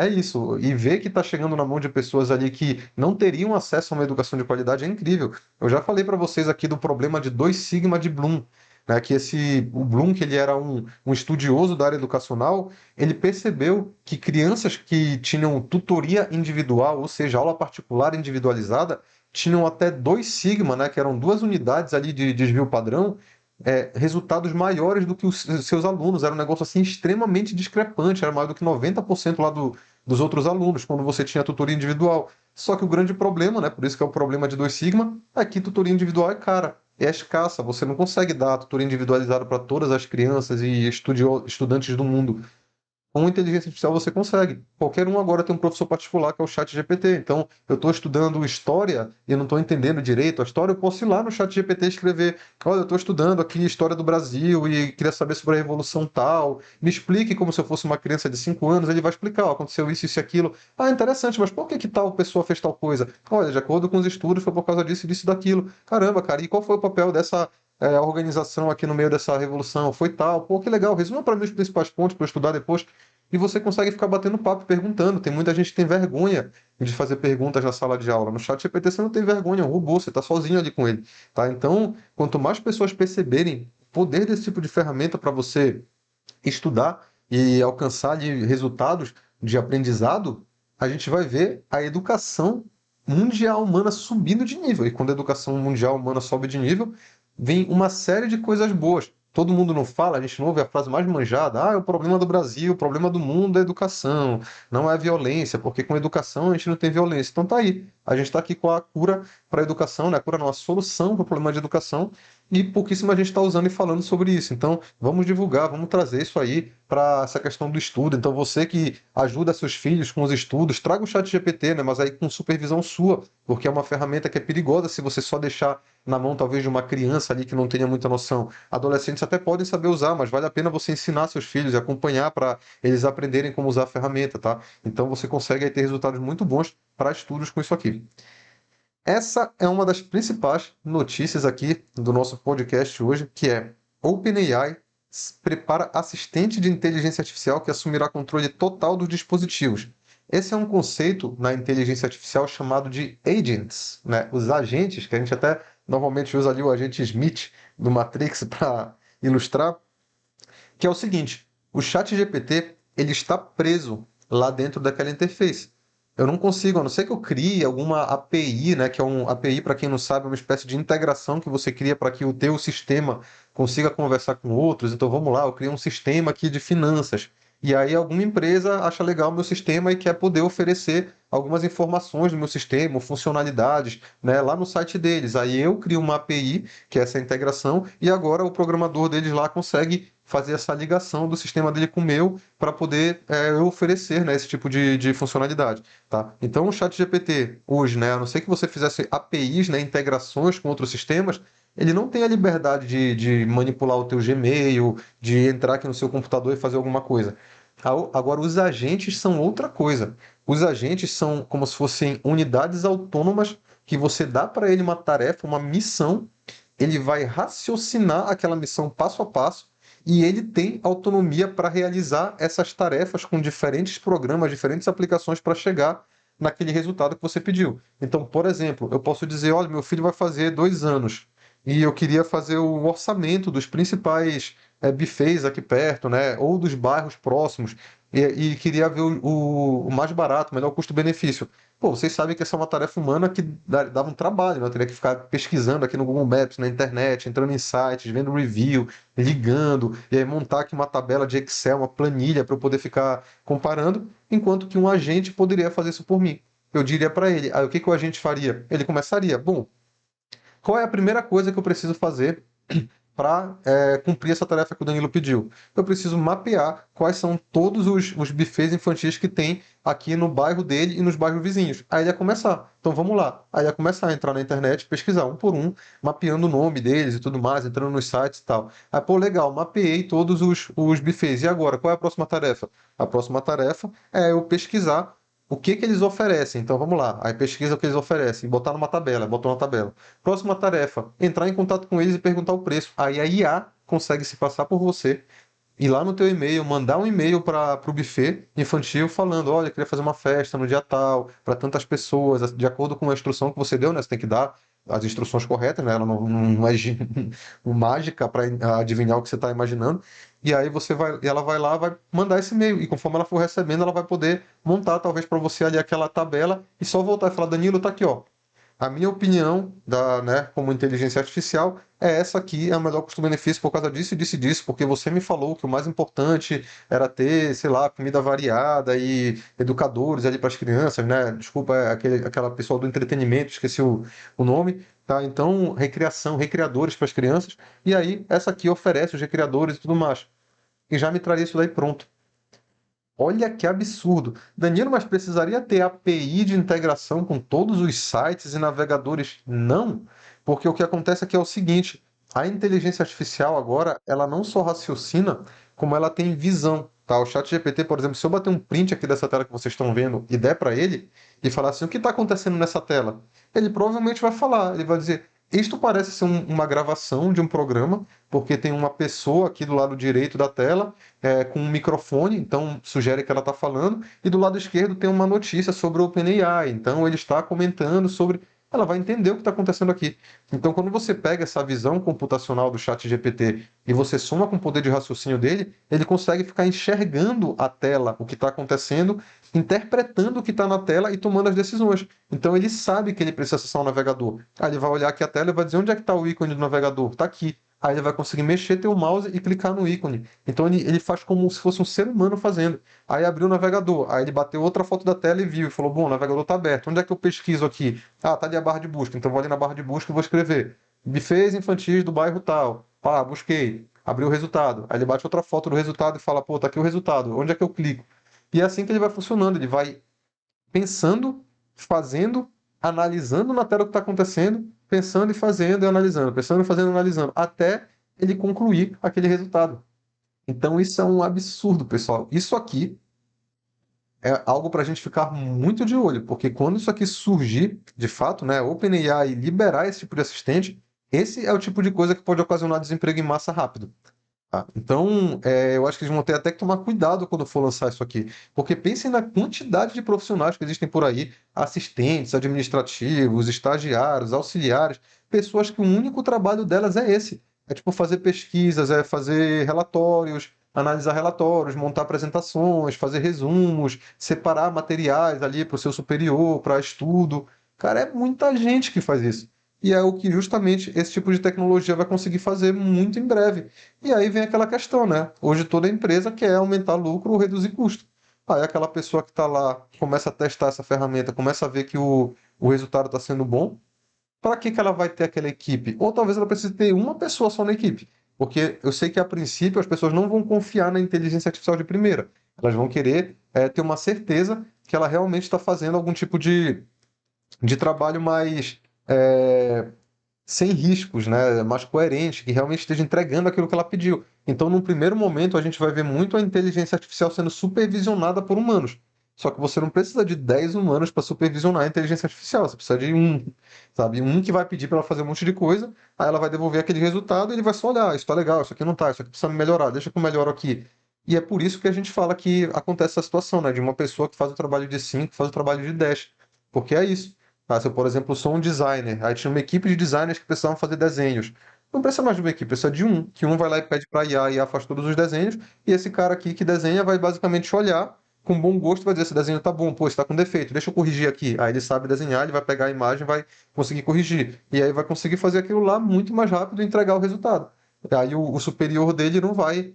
isso. E ver que está chegando na mão de pessoas ali que não teriam acesso a uma educação de qualidade é incrível. Eu já falei para vocês aqui do problema de 2 sigma de Bloom. né, que o Bloom, que ele era um estudioso da área educacional, ele percebeu que crianças que tinham tutoria individual, ou seja, aula particular individualizada, tinham até 2 sigma, né, que eram 2 unidades ali de desvio padrão, resultados maiores do que os seus alunos. Era um negócio assim extremamente discrepante, era maior do que 90% lá dos outros alunos, quando você tinha tutoria individual. Só que o grande problema, né, por isso que é o problema de 2 sigma, é que tutoria individual é cara, é escassa. Você não consegue dar tutoria individualizada para todas as crianças e estudantes do mundo. Com inteligência artificial você consegue. Qualquer um agora tem um professor particular que é o ChatGPT. Então, eu estou estudando história e eu não estou entendendo direito a história, eu posso ir lá no ChatGPT e escrever: olha, eu estou estudando aqui história do Brasil e queria saber sobre a Revolução tal. Me explique como se eu fosse uma criança de 5 anos. Ele vai explicar: ó, aconteceu isso, isso e aquilo. Ah, interessante, mas por que tal pessoa fez tal coisa? Olha, de acordo com os estudos, foi por causa disso, disso e daquilo. Caramba, cara, e qual foi o papel dessa organização aqui no meio dessa revolução? Foi tal. Pô, que legal. Resuma para mim os principais pontos para eu estudar depois. E você consegue ficar batendo papo, perguntando. Tem muita gente que tem vergonha de fazer perguntas na sala de aula. No chat GPT você não tem vergonha, é um robô, você está sozinho ali com ele. Tá? Então, quanto mais pessoas perceberem o poder desse tipo de ferramenta para você estudar e alcançar ali resultados de aprendizado, a gente vai ver a educação mundial humana subindo de nível. E quando a educação mundial humana sobe de nível, vem uma série de coisas boas. Todo mundo não fala, a gente não ouve a frase mais manjada: ah, é o problema do Brasil, o problema do mundo é a educação, não é a violência, porque com educação a gente não tem violência. Então tá aí, a gente está aqui com a cura para a educação, né? A cura não, a solução para o problema de educação, e pouquíssima gente está usando e falando sobre isso. Então, vamos divulgar, vamos trazer isso aí para essa questão do estudo. Então, você que ajuda seus filhos com os estudos, traga o chat GPT, né? Mas aí com supervisão sua, porque é uma ferramenta que é perigosa se você só deixar na mão, talvez, de uma criança ali que não tenha muita noção. Adolescentes até podem saber usar, mas vale a pena você ensinar seus filhos e acompanhar para eles aprenderem como usar a ferramenta, tá? Então, você consegue aí ter resultados muito bons para estudos com isso aqui. Essa é uma das principais notícias aqui do nosso podcast hoje, que é: OpenAI prepara assistente de inteligência artificial que assumirá controle total dos dispositivos. Esse é um conceito na inteligência artificial chamado de agents, né? Os agentes, que a gente até normalmente usa ali o agente Smith do Matrix para ilustrar, que é o seguinte: o chat GPT ele está preso lá dentro daquela interface. Eu não consigo, a não ser que eu crie alguma API, né, que é um API, para quem não sabe, é uma espécie de integração que você cria para que o teu sistema consiga conversar com outros. Então vamos lá, eu criei um sistema aqui de finanças. E aí alguma empresa acha legal o meu sistema e quer poder oferecer algumas informações do meu sistema, ou funcionalidades, né, lá no site deles. Aí eu crio uma API, que é essa integração, e agora o programador deles lá consegue fazer essa ligação do sistema dele com o meu para poder eu oferecer, né, esse tipo de funcionalidade. Tá? Então, o ChatGPT hoje, né, a não ser que você fizesse APIs, né, integrações com outros sistemas, ele não tem a liberdade de manipular o teu Gmail, de entrar aqui no seu computador e fazer alguma coisa. Agora, os agentes são outra coisa. Os agentes são como se fossem unidades autônomas que você dá para ele uma tarefa, uma missão, ele vai raciocinar aquela missão passo a passo e ele tem autonomia para realizar essas tarefas com diferentes programas, diferentes aplicações para chegar naquele resultado que você pediu. Então, por exemplo, eu posso dizer: olha, meu filho vai fazer 2 anos e eu queria fazer o orçamento dos principais buffets aqui perto, né? Ou dos bairros próximos, e queria ver o mais barato, o melhor custo-benefício. Pô, vocês sabem que essa é uma tarefa humana que dava um trabalho, né? Eu teria que ficar pesquisando aqui no Google Maps, na internet, entrando em sites, vendo review, ligando, e aí montar aqui uma tabela de Excel, uma planilha para eu poder ficar comparando, enquanto que um agente poderia fazer isso por mim. Eu diria para ele: o que que o agente faria? Ele começaria: bom, qual é a primeira coisa que eu preciso fazer para cumprir essa tarefa que o Danilo pediu? Eu preciso mapear quais são todos os buffets infantis que tem aqui no bairro dele e nos bairros vizinhos. Aí ele ia começar. Então vamos lá. Aí ia começar a entrar na internet, pesquisar um por um, mapeando o nome deles e tudo mais, entrando nos sites e tal. Aí, pô, legal, mapeei todos os buffets. E agora, qual é a próxima tarefa? A próxima tarefa é eu pesquisar o que que eles oferecem. Então vamos lá. Aí pesquisa o que eles oferecem, botar numa tabela, botou na tabela. Próxima tarefa: entrar em contato com eles e perguntar o preço. Aí a IA consegue se passar por você, ir lá no teu e-mail, mandar um e-mail para o buffet infantil falando: olha, eu queria fazer uma festa no dia tal, para tantas pessoas, de acordo com a instrução que você deu, né? Você tem que dar as instruções corretas, né? Ela não é mágica para adivinhar o que você está imaginando. E aí ela vai lá, vai mandar esse e-mail. E conforme ela for recebendo, ela vai poder montar talvez para você ali aquela tabela e só voltar e falar, Danilo, tá aqui, ó. A minha opinião né, como inteligência artificial é essa aqui, é o melhor custo-benefício por causa disso e disso e disso, porque você me falou que o mais importante era ter, sei lá, comida variada e educadores ali para as crianças, né? Desculpa, aquela pessoa do entretenimento, esqueci o nome, tá? Então, recreadores para as crianças, e aí essa aqui oferece os recreadores e tudo mais. E já me traria isso daí pronto. Olha que absurdo. Danilo, mas precisaria ter API de integração com todos os sites e navegadores? Não, porque o que acontece aqui é o seguinte: a inteligência artificial agora, ela não só raciocina, como ela tem visão. Tá? O chat GPT, por exemplo, se eu bater um print aqui dessa tela que vocês estão vendo e der para ele e falar assim, o que está acontecendo nessa tela? Ele provavelmente vai falar, ele vai dizer, isto parece ser uma gravação de um programa, porque tem uma pessoa aqui do lado direito da tela com um microfone, então sugere que ela está falando, e do lado esquerdo tem uma notícia sobre o OpenAI, então ele está comentando sobre. Ela vai entender o que está acontecendo aqui. Então, quando você pega essa visão computacional do chat GPT e você soma com o poder de raciocínio dele, ele consegue ficar enxergando a tela, o que está acontecendo, interpretando o que está na tela e tomando as decisões. Então, ele sabe que ele precisa acessar o navegador. Aí ele vai olhar aqui a tela e vai dizer onde é que está o ícone do navegador? Está aqui. Aí ele vai conseguir mexer, ter o mouse e clicar no ícone. Então ele faz como se fosse um ser humano fazendo. Aí abriu o navegador, aí ele bateu outra foto da tela e viu e falou: bom, o navegador está aberto. Onde é que eu pesquiso aqui? Ah, tá ali a barra de busca. Então vou ali na barra de busca e vou escrever. Bufês infantis do bairro tal. Pá, busquei. Abriu o resultado. Aí ele bate outra foto do resultado e fala: pô, tá aqui o resultado. Onde é que eu clico? E é assim que ele vai funcionando. Ele vai pensando, fazendo, analisando na tela o que está acontecendo, pensando e fazendo e analisando, pensando, fazendo e analisando, até ele concluir aquele resultado. Então isso é um absurdo, pessoal. Isso aqui é algo para a gente ficar muito de olho, porque quando isso aqui surgir, de fato, né, OpenAI liberar esse tipo de assistente, esse é o tipo de coisa que pode ocasionar desemprego em massa rápido. Tá? Então, eu acho que eles vão ter até que tomar cuidado quando for lançar isso aqui. Porque pensem na quantidade de profissionais que existem por aí, assistentes, administrativos, estagiários, auxiliares, pessoas que o único trabalho delas é esse. É tipo fazer pesquisas, é fazer relatórios, analisar relatórios, montar apresentações, fazer resumos, separar materiais ali para o seu superior, para estudo. Cara, é muita gente que faz isso. E é o que justamente esse tipo de tecnologia vai conseguir fazer muito em breve. E aí vem aquela questão, né? Hoje toda empresa quer aumentar lucro ou reduzir custo. Aí aquela pessoa que está lá começa a testar essa ferramenta, começa a ver que o resultado está sendo bom. Para que ela vai ter aquela equipe? Ou talvez ela precise ter uma pessoa só na equipe. Porque eu sei que a princípio as pessoas não vão confiar na inteligência artificial de primeira. Elas vão querer ter uma certeza que ela realmente está fazendo algum tipo de trabalho mais é, sem riscos, né? Mais coerente, que realmente esteja entregando aquilo que ela pediu. Então, num primeiro momento, a gente vai ver muito a inteligência artificial sendo supervisionada por humanos. Só que você não precisa de 10 humanos para supervisionar a inteligência artificial. Você precisa de um, sabe? Um que vai pedir para ela fazer um monte de coisa, aí ela vai devolver aquele resultado e ele vai só olhar, isso está legal, isso aqui não está, isso aqui precisa melhorar, deixa que eu melhoro aqui. E é por isso que a gente fala que acontece essa situação, né? De uma pessoa que faz o trabalho de 5, faz o trabalho de 10. Porque é isso. Se eu, por exemplo, sou um designer, aí tinha uma equipe de designers que precisavam fazer desenhos. Não precisa mais de uma equipe, precisa de um, que um vai lá e pede para a IA, e a IA faz todos os desenhos, e esse cara aqui que desenha vai basicamente olhar com bom gosto, vai dizer, esse desenho tá bom, pô, está com defeito, deixa eu corrigir aqui. Aí ele sabe desenhar, ele vai pegar a imagem, vai conseguir corrigir. E aí vai conseguir fazer aquilo lá muito mais rápido e entregar o resultado. Aí o superior dele não vai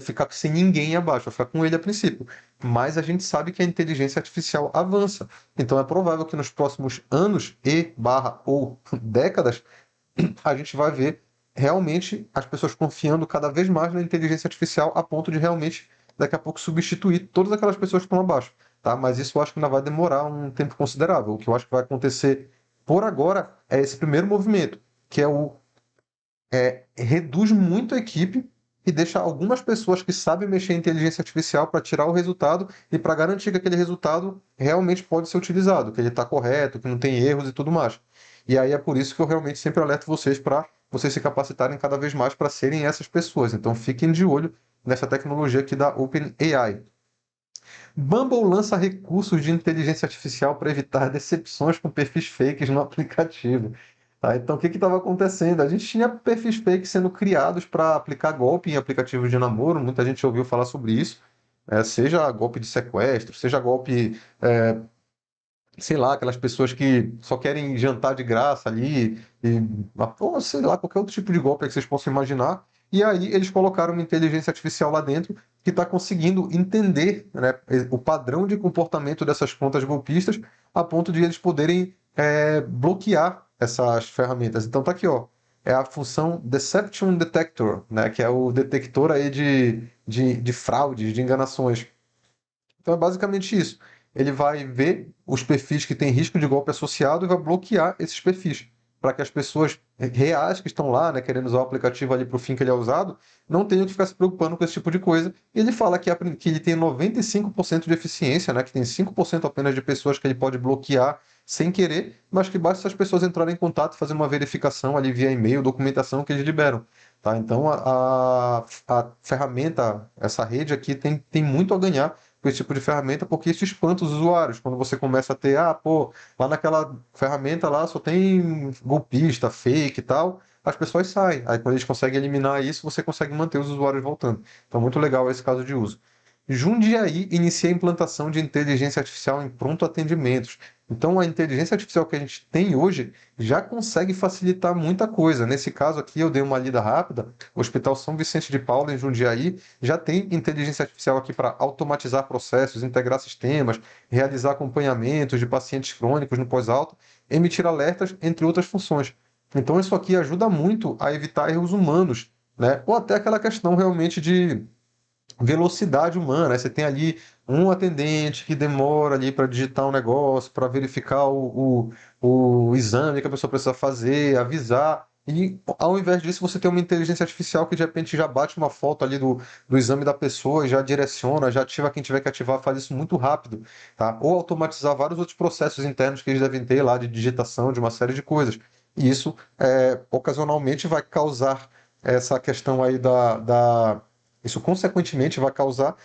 ficar sem ninguém abaixo, vai ficar com ele a princípio. Mas a gente sabe que a inteligência artificial avança. Então é provável que nos próximos anos ou décadas a gente vai ver realmente as pessoas confiando cada vez mais na inteligência artificial a ponto de realmente daqui a pouco substituir todas aquelas pessoas que estão abaixo, tá? Mas isso eu acho que ainda vai demorar um tempo considerável. O que eu acho que vai acontecer por agora é esse primeiro movimento, que é o reduz muito a equipe e deixa algumas pessoas que sabem mexer em inteligência artificial para tirar o resultado e para garantir que aquele resultado realmente pode ser utilizado, que ele está correto, que não tem erros e tudo mais. E aí é por isso que eu realmente sempre alerto vocês para vocês se capacitarem cada vez mais para serem essas pessoas. Então fiquem de olho nessa tecnologia aqui da OpenAI. Bumble lança recursos de inteligência artificial para evitar decepções com perfis fakes no aplicativo. Tá? Então, o que estava acontecendo? A gente tinha perfis fake sendo criados para aplicar golpe em aplicativos de namoro, muita gente ouviu falar sobre isso, seja golpe de sequestro, seja golpe, sei lá, aquelas pessoas que só querem jantar de graça ali, ou sei lá, qualquer outro tipo de golpe que vocês possam imaginar. E aí eles colocaram uma inteligência artificial lá dentro que está conseguindo entender, né, o padrão de comportamento dessas contas golpistas a ponto de eles poderem bloquear essas ferramentas. Então tá aqui, ó. É a função Deception Detector, né, que é o detector aí de fraudes, de enganações. Então é basicamente isso. Ele vai ver os perfis que têm risco de golpe associado e vai bloquear esses perfis, para que as pessoas reais que estão lá, né, querendo usar o aplicativo ali para o fim que ele é usado, não tenham que ficar se preocupando com esse tipo de coisa. E ele fala que ele tem 95% de eficiência, né, que tem 5% apenas de pessoas que ele pode bloquear sem querer, mas que basta essas pessoas entrarem em contato, fazendo uma verificação ali via e-mail, documentação que eles liberam. Tá? Então a ferramenta, essa rede aqui tem muito a ganhar com esse tipo de ferramenta, porque isso espanta os usuários. Quando você começa a ter, pô, lá naquela ferramenta lá só tem golpista, fake e tal, as pessoas saem. Aí quando eles conseguem eliminar isso, você consegue manter os usuários voltando. Então, muito legal esse caso de uso. Jundiaí inicia a implantação de inteligência artificial em pronto atendimentos. Então, a inteligência artificial que a gente tem hoje já consegue facilitar muita coisa. Nesse caso aqui, eu dei uma lida rápida. O Hospital São Vicente de Paulo, em Jundiaí, já tem inteligência artificial aqui para automatizar processos, integrar sistemas, realizar acompanhamentos de pacientes crônicos no pós-alta, emitir alertas, entre outras funções. Então, isso aqui ajuda muito a evitar erros humanos, né? Ou até aquela questão realmente de velocidade humana, né? Você tem ali um atendente que demora ali para digitar um negócio, para verificar o exame que a pessoa precisa fazer, avisar. E ao invés disso, você tem uma inteligência artificial que de repente já bate uma foto ali do exame da pessoa, já direciona, já ativa quem tiver que ativar, faz isso muito rápido, tá? Ou automatizar vários outros processos internos que eles devem ter lá de digitação, de uma série de coisas. E isso, ocasionalmente, vai causar essa questão aí isso, consequentemente, vai causar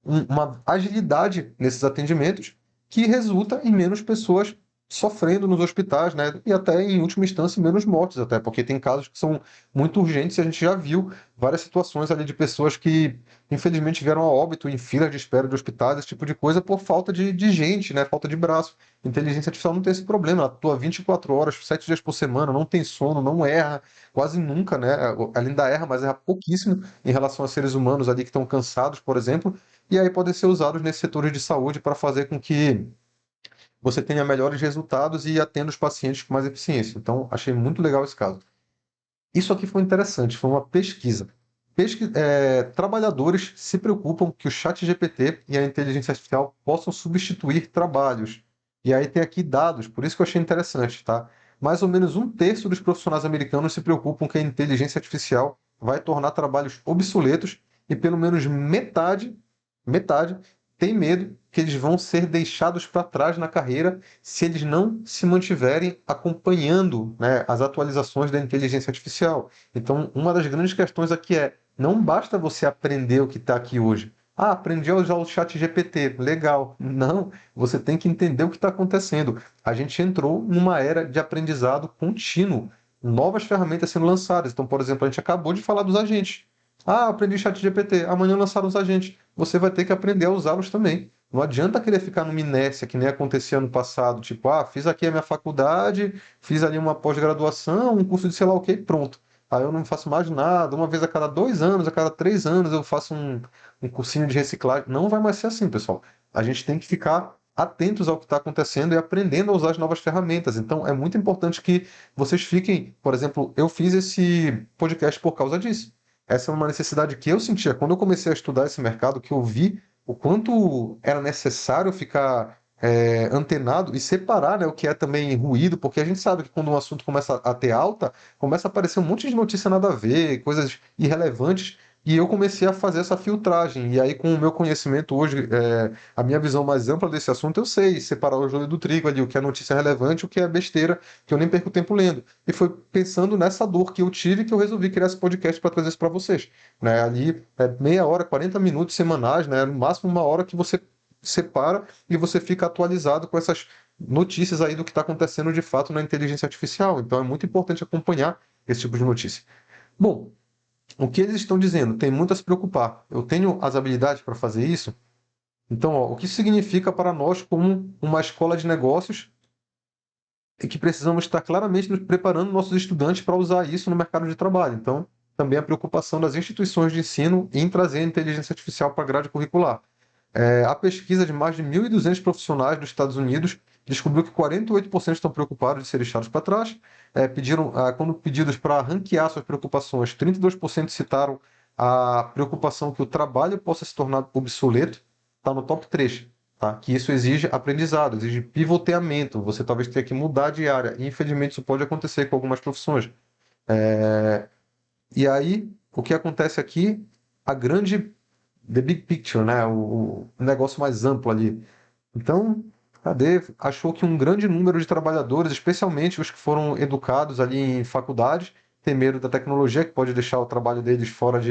uma agilidade nesses atendimentos que resulta em menos pessoas sofrendo nos hospitais, né? E até, em última instância, menos mortes, até, porque tem casos que são muito urgentes e a gente já viu várias situações ali de pessoas que, infelizmente, vieram a óbito em filas de espera de hospitais, esse tipo de coisa, por falta de gente, né? Falta de braço. Inteligência artificial não tem esse problema, ela atua 24 horas, 7 dias por semana, não tem sono, não erra quase nunca, né? Ela ainda erra, mas erra pouquíssimo em relação a seres humanos ali que estão cansados, por exemplo, e aí podem ser usados nesses setores de saúde para fazer com que você tenha melhores resultados e atenda os pacientes com mais eficiência. Então, achei muito legal esse caso. Isso aqui foi interessante, foi uma pesquisa. Trabalhadores se preocupam que o chat GPT e a inteligência artificial possam substituir trabalhos. E aí tem aqui dados, por isso que eu achei interessante, tá? Mais ou menos um terço dos profissionais americanos se preocupam que a inteligência artificial vai tornar trabalhos obsoletos e pelo menos metade tem medo que eles vão ser deixados para trás na carreira se eles não se mantiverem acompanhando, né, as atualizações da inteligência artificial. Então, uma das grandes questões aqui é: não basta você aprender o que está aqui hoje. Aprendi a usar o chat GPT, legal. Não, você tem que entender o que está acontecendo. A gente entrou numa era de aprendizado contínuo, novas ferramentas sendo lançadas. Então, por exemplo, a gente acabou de falar dos agentes. Aprendi chat GPT, amanhã lançaram os agentes. Você vai ter que aprender a usá-los também. Não adianta querer ficar numa inércia que nem acontecia ano passado, tipo, fiz aqui a minha faculdade, fiz ali uma pós-graduação, um curso de sei lá o que, pronto. Aí eu não faço mais nada, uma vez a cada 2 anos, a cada 3 anos eu faço um cursinho de reciclagem. Não vai mais ser assim, pessoal. A gente tem que ficar atentos ao que está acontecendo e aprendendo a usar as novas ferramentas. Então é muito importante que vocês fiquem, por exemplo, eu fiz esse podcast por causa disso. Essa é uma necessidade que eu sentia quando eu comecei a estudar esse mercado, que eu vi o quanto era necessário ficar antenado e separar, né, o que é também ruído, porque a gente sabe que quando um assunto começa a ter alta, começa a aparecer um monte de notícia nada a ver, coisas irrelevantes, e eu comecei a fazer essa filtragem. E aí, com o meu conhecimento hoje, a minha visão mais ampla desse assunto, eu sei separar o joio do trigo ali, o que é notícia relevante, o que é besteira, que eu nem perco tempo lendo. E foi pensando nessa dor que eu tive que eu resolvi criar esse podcast para trazer isso para vocês, né? Ali meia hora, 40 minutos semanais, né? No máximo uma hora que você separa e você fica atualizado com essas notícias aí do que está acontecendo de fato na inteligência artificial. Então é muito importante acompanhar esse tipo de notícia. Bom, o que eles estão dizendo? Tem muito a se preocupar. Eu tenho as habilidades para fazer isso? Então, ó, o que isso significa para nós como uma escola de negócios é que precisamos estar claramente nos preparando nossos estudantes para usar isso no mercado de trabalho. Então, também a preocupação das instituições de ensino em trazer a inteligência artificial para a grade curricular. A pesquisa de mais de 1.200 profissionais dos Estados Unidos descobriu que 48% estão preocupados de serem deixados para trás. Quando pedidos para ranquear suas preocupações, 32% citaram a preocupação que o trabalho possa se tornar obsoleto, está no top 3. Tá? Que isso exige aprendizado, exige pivoteamento. Você talvez tenha que mudar de área. E, infelizmente, isso pode acontecer com algumas profissões. E aí, o que acontece aqui? A grande the big picture, né? O negócio mais amplo ali. Então, cadê? Achou que um grande número de trabalhadores, especialmente os que foram educados ali em faculdades, tem medo da tecnologia, que pode deixar o trabalho deles fora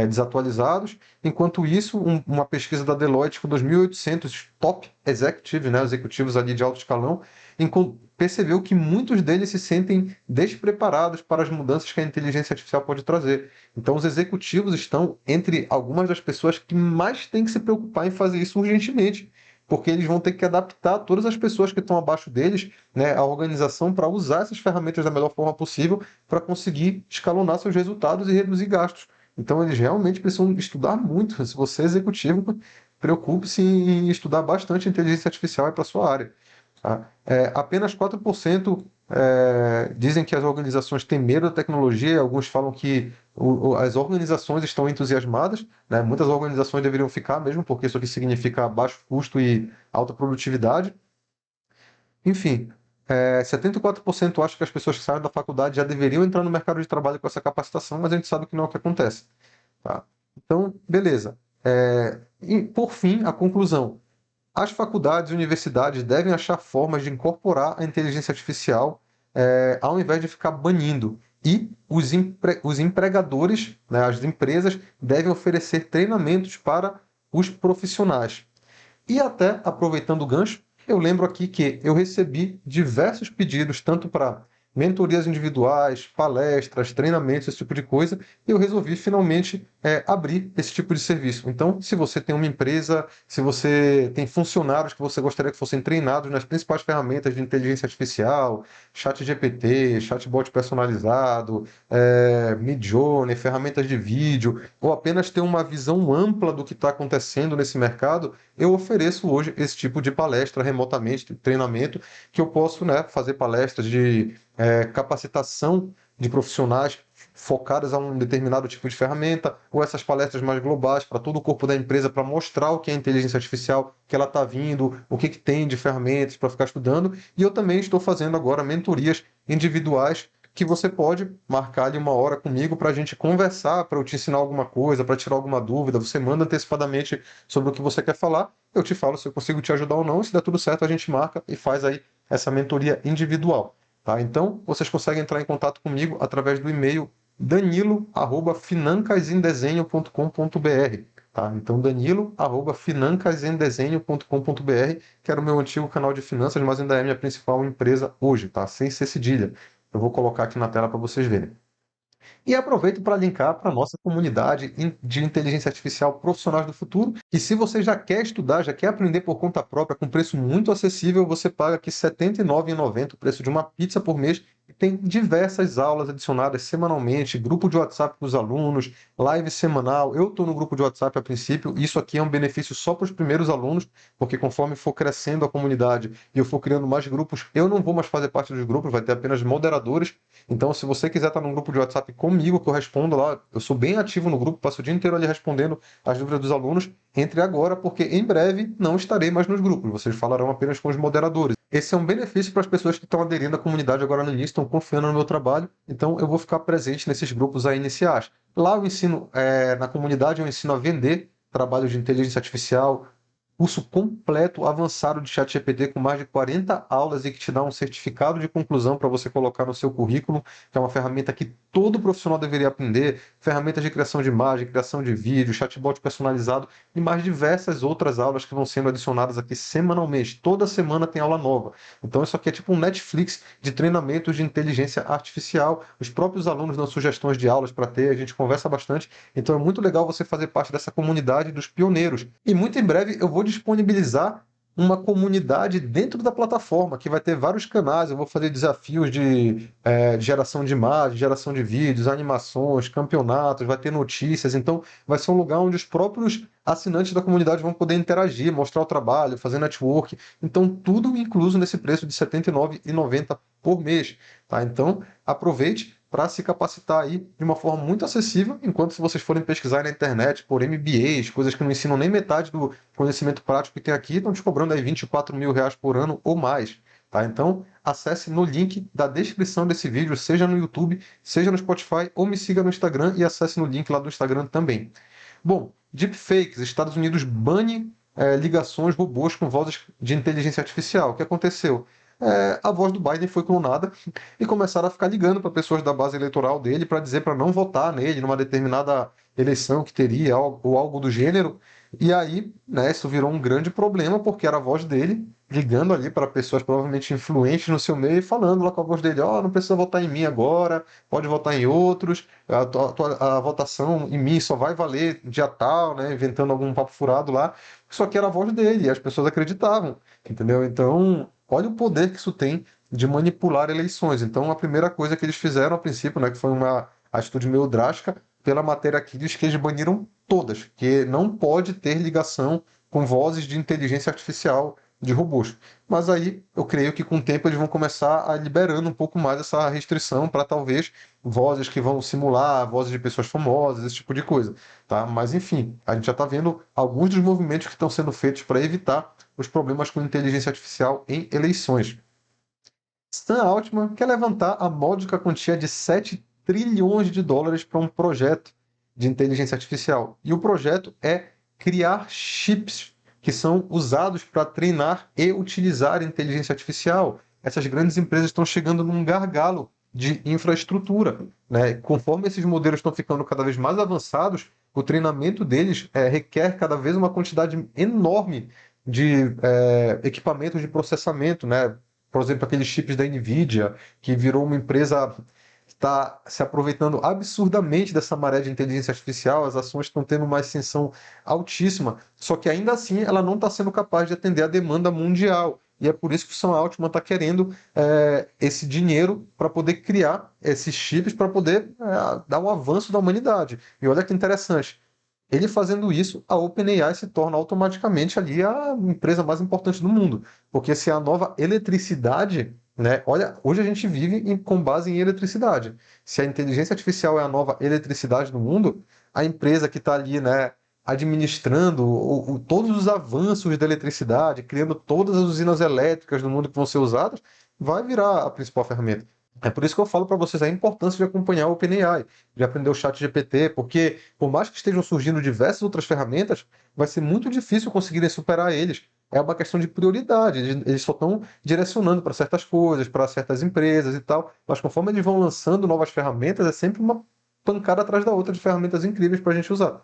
desatualizados. Enquanto isso, uma pesquisa da Deloitte com 2.800 top executive, né, executivos ali de alto escalão, percebeu que muitos deles se sentem despreparados para as mudanças que a inteligência artificial pode trazer. Então, os executivos estão entre algumas das pessoas que mais têm que se preocupar em fazer isso urgentemente, porque eles vão ter que adaptar todas as pessoas que estão abaixo deles, né, a organização para usar essas ferramentas da melhor forma possível para conseguir escalonar seus resultados e reduzir gastos. Então, eles realmente precisam estudar muito. Se você é executivo, preocupe-se em estudar bastante inteligência artificial para a sua área. Tá? Apenas 4% dizem que as organizações têm medo da tecnologia, alguns falam que as organizações estão entusiasmadas, né? Muitas organizações deveriam ficar mesmo, porque isso aqui significa baixo custo e alta produtividade. Enfim, 74% acham que as pessoas que saem da faculdade já deveriam entrar no mercado de trabalho com essa capacitação, mas a gente sabe que não é o que acontece. Tá? Então, beleza. E, por fim, a conclusão. As faculdades e universidades devem achar formas de incorporar a inteligência artificial ao invés de ficar banindo. E os empregadores, né, as empresas, devem oferecer treinamentos para os profissionais. E até, aproveitando o gancho, eu lembro aqui que eu recebi diversos pedidos, tanto para mentorias individuais, palestras, treinamentos, esse tipo de coisa, e eu resolvi finalmente abrir esse tipo de serviço. Então, se você tem uma empresa, se você tem funcionários que você gostaria que fossem treinados nas principais ferramentas de inteligência artificial, ChatGPT, chatbot personalizado, Midjourney, ferramentas de vídeo, ou apenas ter uma visão ampla do que está acontecendo nesse mercado, eu ofereço hoje esse tipo de palestra remotamente, de treinamento, que eu posso, né, fazer palestras de capacitação de profissionais focadas a um determinado tipo de ferramenta, ou essas palestras mais globais para todo o corpo da empresa, para mostrar o que é inteligência artificial, que ela está vindo, o que tem de ferramentas para ficar estudando. E eu também estou fazendo agora mentorias individuais que você pode marcar ali uma hora comigo para a gente conversar, para eu te ensinar alguma coisa, para tirar alguma dúvida. Você manda antecipadamente sobre o que você quer falar, eu te falo se eu consigo te ajudar ou não. Se der tudo certo, a gente marca e faz aí essa mentoria individual. Tá? Então, vocês conseguem entrar em contato comigo através do e-mail danilo@financasemdesenho.com.br. Tá? Então, danilo@financasemdesenho.com.br, que era o meu antigo canal de finanças, mas ainda é minha principal empresa hoje, tá? Sem ser cedilha. Eu vou colocar aqui na tela para vocês verem. E aproveito para linkar para a nossa comunidade de inteligência artificial profissionais do futuro. E se você já quer estudar, já quer aprender por conta própria, com preço muito acessível, você paga aqui R$ 79,90, o preço de uma pizza por mês. E tem diversas aulas adicionadas semanalmente, grupo de WhatsApp com os alunos, live semanal. Eu estou no grupo de WhatsApp a princípio. Isso aqui é um benefício só para os primeiros alunos, porque conforme for crescendo a comunidade e eu for criando mais grupos, eu não vou mais fazer parte dos grupos, vai ter apenas moderadores. Então, se você quiser estar num grupo de WhatsApp comigo, que eu respondo lá, eu sou bem ativo no grupo, passo o dia inteiro ali respondendo as dúvidas dos alunos, entre agora, porque em breve não estarei mais nos grupos, vocês falarão apenas com os moderadores. Esse é um benefício para as pessoas que estão aderindo à comunidade agora no início, estão confiando no meu trabalho, então eu vou ficar presente nesses grupos aí iniciais. Lá eu ensino, na comunidade eu ensino a vender trabalhos de inteligência artificial, curso completo, avançado de ChatGPT com mais de 40 aulas e que te dá um certificado de conclusão para você colocar no seu currículo, que é uma ferramenta que todo profissional deveria aprender, ferramentas de criação de imagem, criação de vídeo, chatbot personalizado e mais diversas outras aulas que vão sendo adicionadas aqui semanalmente. Toda semana tem aula nova. Então isso aqui é tipo um Netflix de treinamentos de inteligência artificial. Os próprios alunos dão sugestões de aulas para ter, a gente conversa bastante. Então é muito legal você fazer parte dessa comunidade dos pioneiros. E muito em breve eu vou disponibilizar uma comunidade dentro da plataforma, que vai ter vários canais. Eu vou fazer desafios de geração de imagens, geração de vídeos, animações, campeonatos, vai ter notícias. Então, vai ser um lugar onde os próprios assinantes da comunidade vão poder interagir, mostrar o trabalho, fazer network. Então, tudo incluso nesse preço de R$ 79,90 por mês. Tá? Então, aproveite para se capacitar aí de uma forma muito acessível, enquanto se vocês forem pesquisar na internet por MBAs, coisas que não ensinam nem metade do conhecimento prático que tem aqui, estão te cobrando aí R$ 24.000 por ano ou mais. Tá? Então, acesse no link da descrição desse vídeo, seja no YouTube, seja no Spotify, ou me siga no Instagram e acesse no link lá do Instagram também. Bom, deepfakes, Estados Unidos bane ligações robôs com vozes de inteligência artificial. O que aconteceu? A voz do Biden foi clonada e começaram a ficar ligando para pessoas da base eleitoral dele para dizer para não votar nele numa determinada eleição que teria ou algo do gênero. E aí, né, isso virou um grande problema porque era a voz dele ligando ali para pessoas provavelmente influentes no seu meio e falando lá com a voz dele: ó, não precisa votar em mim agora, pode votar em outros, a votação em mim só vai valer dia tal, né, inventando algum papo furado lá. Só que era a voz dele e as pessoas acreditavam, entendeu? Então, olha o poder que isso tem de manipular eleições. Então, a primeira coisa que eles fizeram a princípio, né, que foi uma atitude meio drástica, pela matéria aqui diz que eles baniram todas, que não pode ter ligação com vozes de inteligência artificial de robôs. Mas aí eu creio que com o tempo eles vão começar a liberando um pouco mais essa restrição para talvez vozes que vão simular vozes de pessoas famosas, esse tipo de coisa, tá? Mas enfim, a gente já está vendo alguns dos movimentos que estão sendo feitos para evitar os problemas com inteligência artificial em eleições. Sam Altman quer levantar a módica quantia de US$ 7 trilhões para um projeto de inteligência artificial. E o projeto é criar chips que são usados para treinar e utilizar inteligência artificial. Essas grandes empresas estão chegando num gargalo de infraestrutura, né? Conforme esses modelos estão ficando cada vez mais avançados, o treinamento deles requer cada vez uma quantidade enorme de equipamentos de processamento, né? Por exemplo, aqueles chips da Nvidia, que virou uma empresa que está se aproveitando absurdamente dessa maré de inteligência artificial, as ações estão tendo uma ascensão altíssima, só que ainda assim ela não está sendo capaz de atender a demanda mundial. E é por isso que o Sam Altman está querendo esse dinheiro para poder criar esses chips, para poder dar um avanço da humanidade. E olha que interessante. Ele fazendo isso, a OpenAI se torna automaticamente ali a empresa mais importante do mundo. Porque se é a nova eletricidade, né? Olha, hoje a gente vive com base em eletricidade. Se a inteligência artificial é a nova eletricidade do mundo, a empresa que está ali, né, administrando todos os avanços da eletricidade, criando todas as usinas elétricas do mundo que vão ser usadas, vai virar a principal ferramenta. É por isso que eu falo para vocês a importância de acompanhar o OpenAI, de aprender o chat GPT, porque por mais que estejam surgindo diversas outras ferramentas, vai ser muito difícil conseguirem superar eles. É uma questão de prioridade, eles só estão direcionando para certas coisas, para certas empresas e tal, mas conforme eles vão lançando novas ferramentas, é sempre uma pancada atrás da outra de ferramentas incríveis para a gente usar.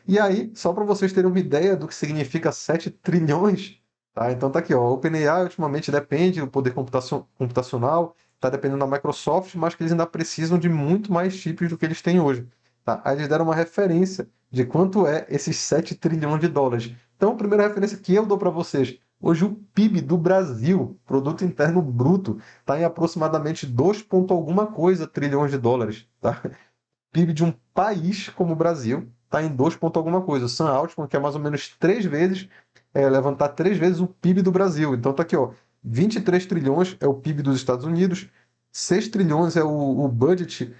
E aí, só para vocês terem uma ideia do que significa 7 trilhões, tá? Então tá aqui, ó, o OpenAI ultimamente depende do poder computacional, está dependendo da Microsoft, mas que eles ainda precisam de muito mais chips do que eles têm hoje, tá? Aí eles deram uma referência de quanto é esses 7 trilhões de dólares. Então, a primeira referência que eu dou para vocês, hoje o PIB do Brasil, Produto Interno Bruto, está em aproximadamente 2 ponto alguma coisa trilhões de dólares, tá? PIB de um país como o Brasil está em 2 ponto alguma coisa. O Sam Altman, que é mais ou menos 3 vezes, levantar 3 vezes o PIB do Brasil. Então tá aqui, ó, 23 trilhões é o PIB dos Estados Unidos, 6 trilhões é o budget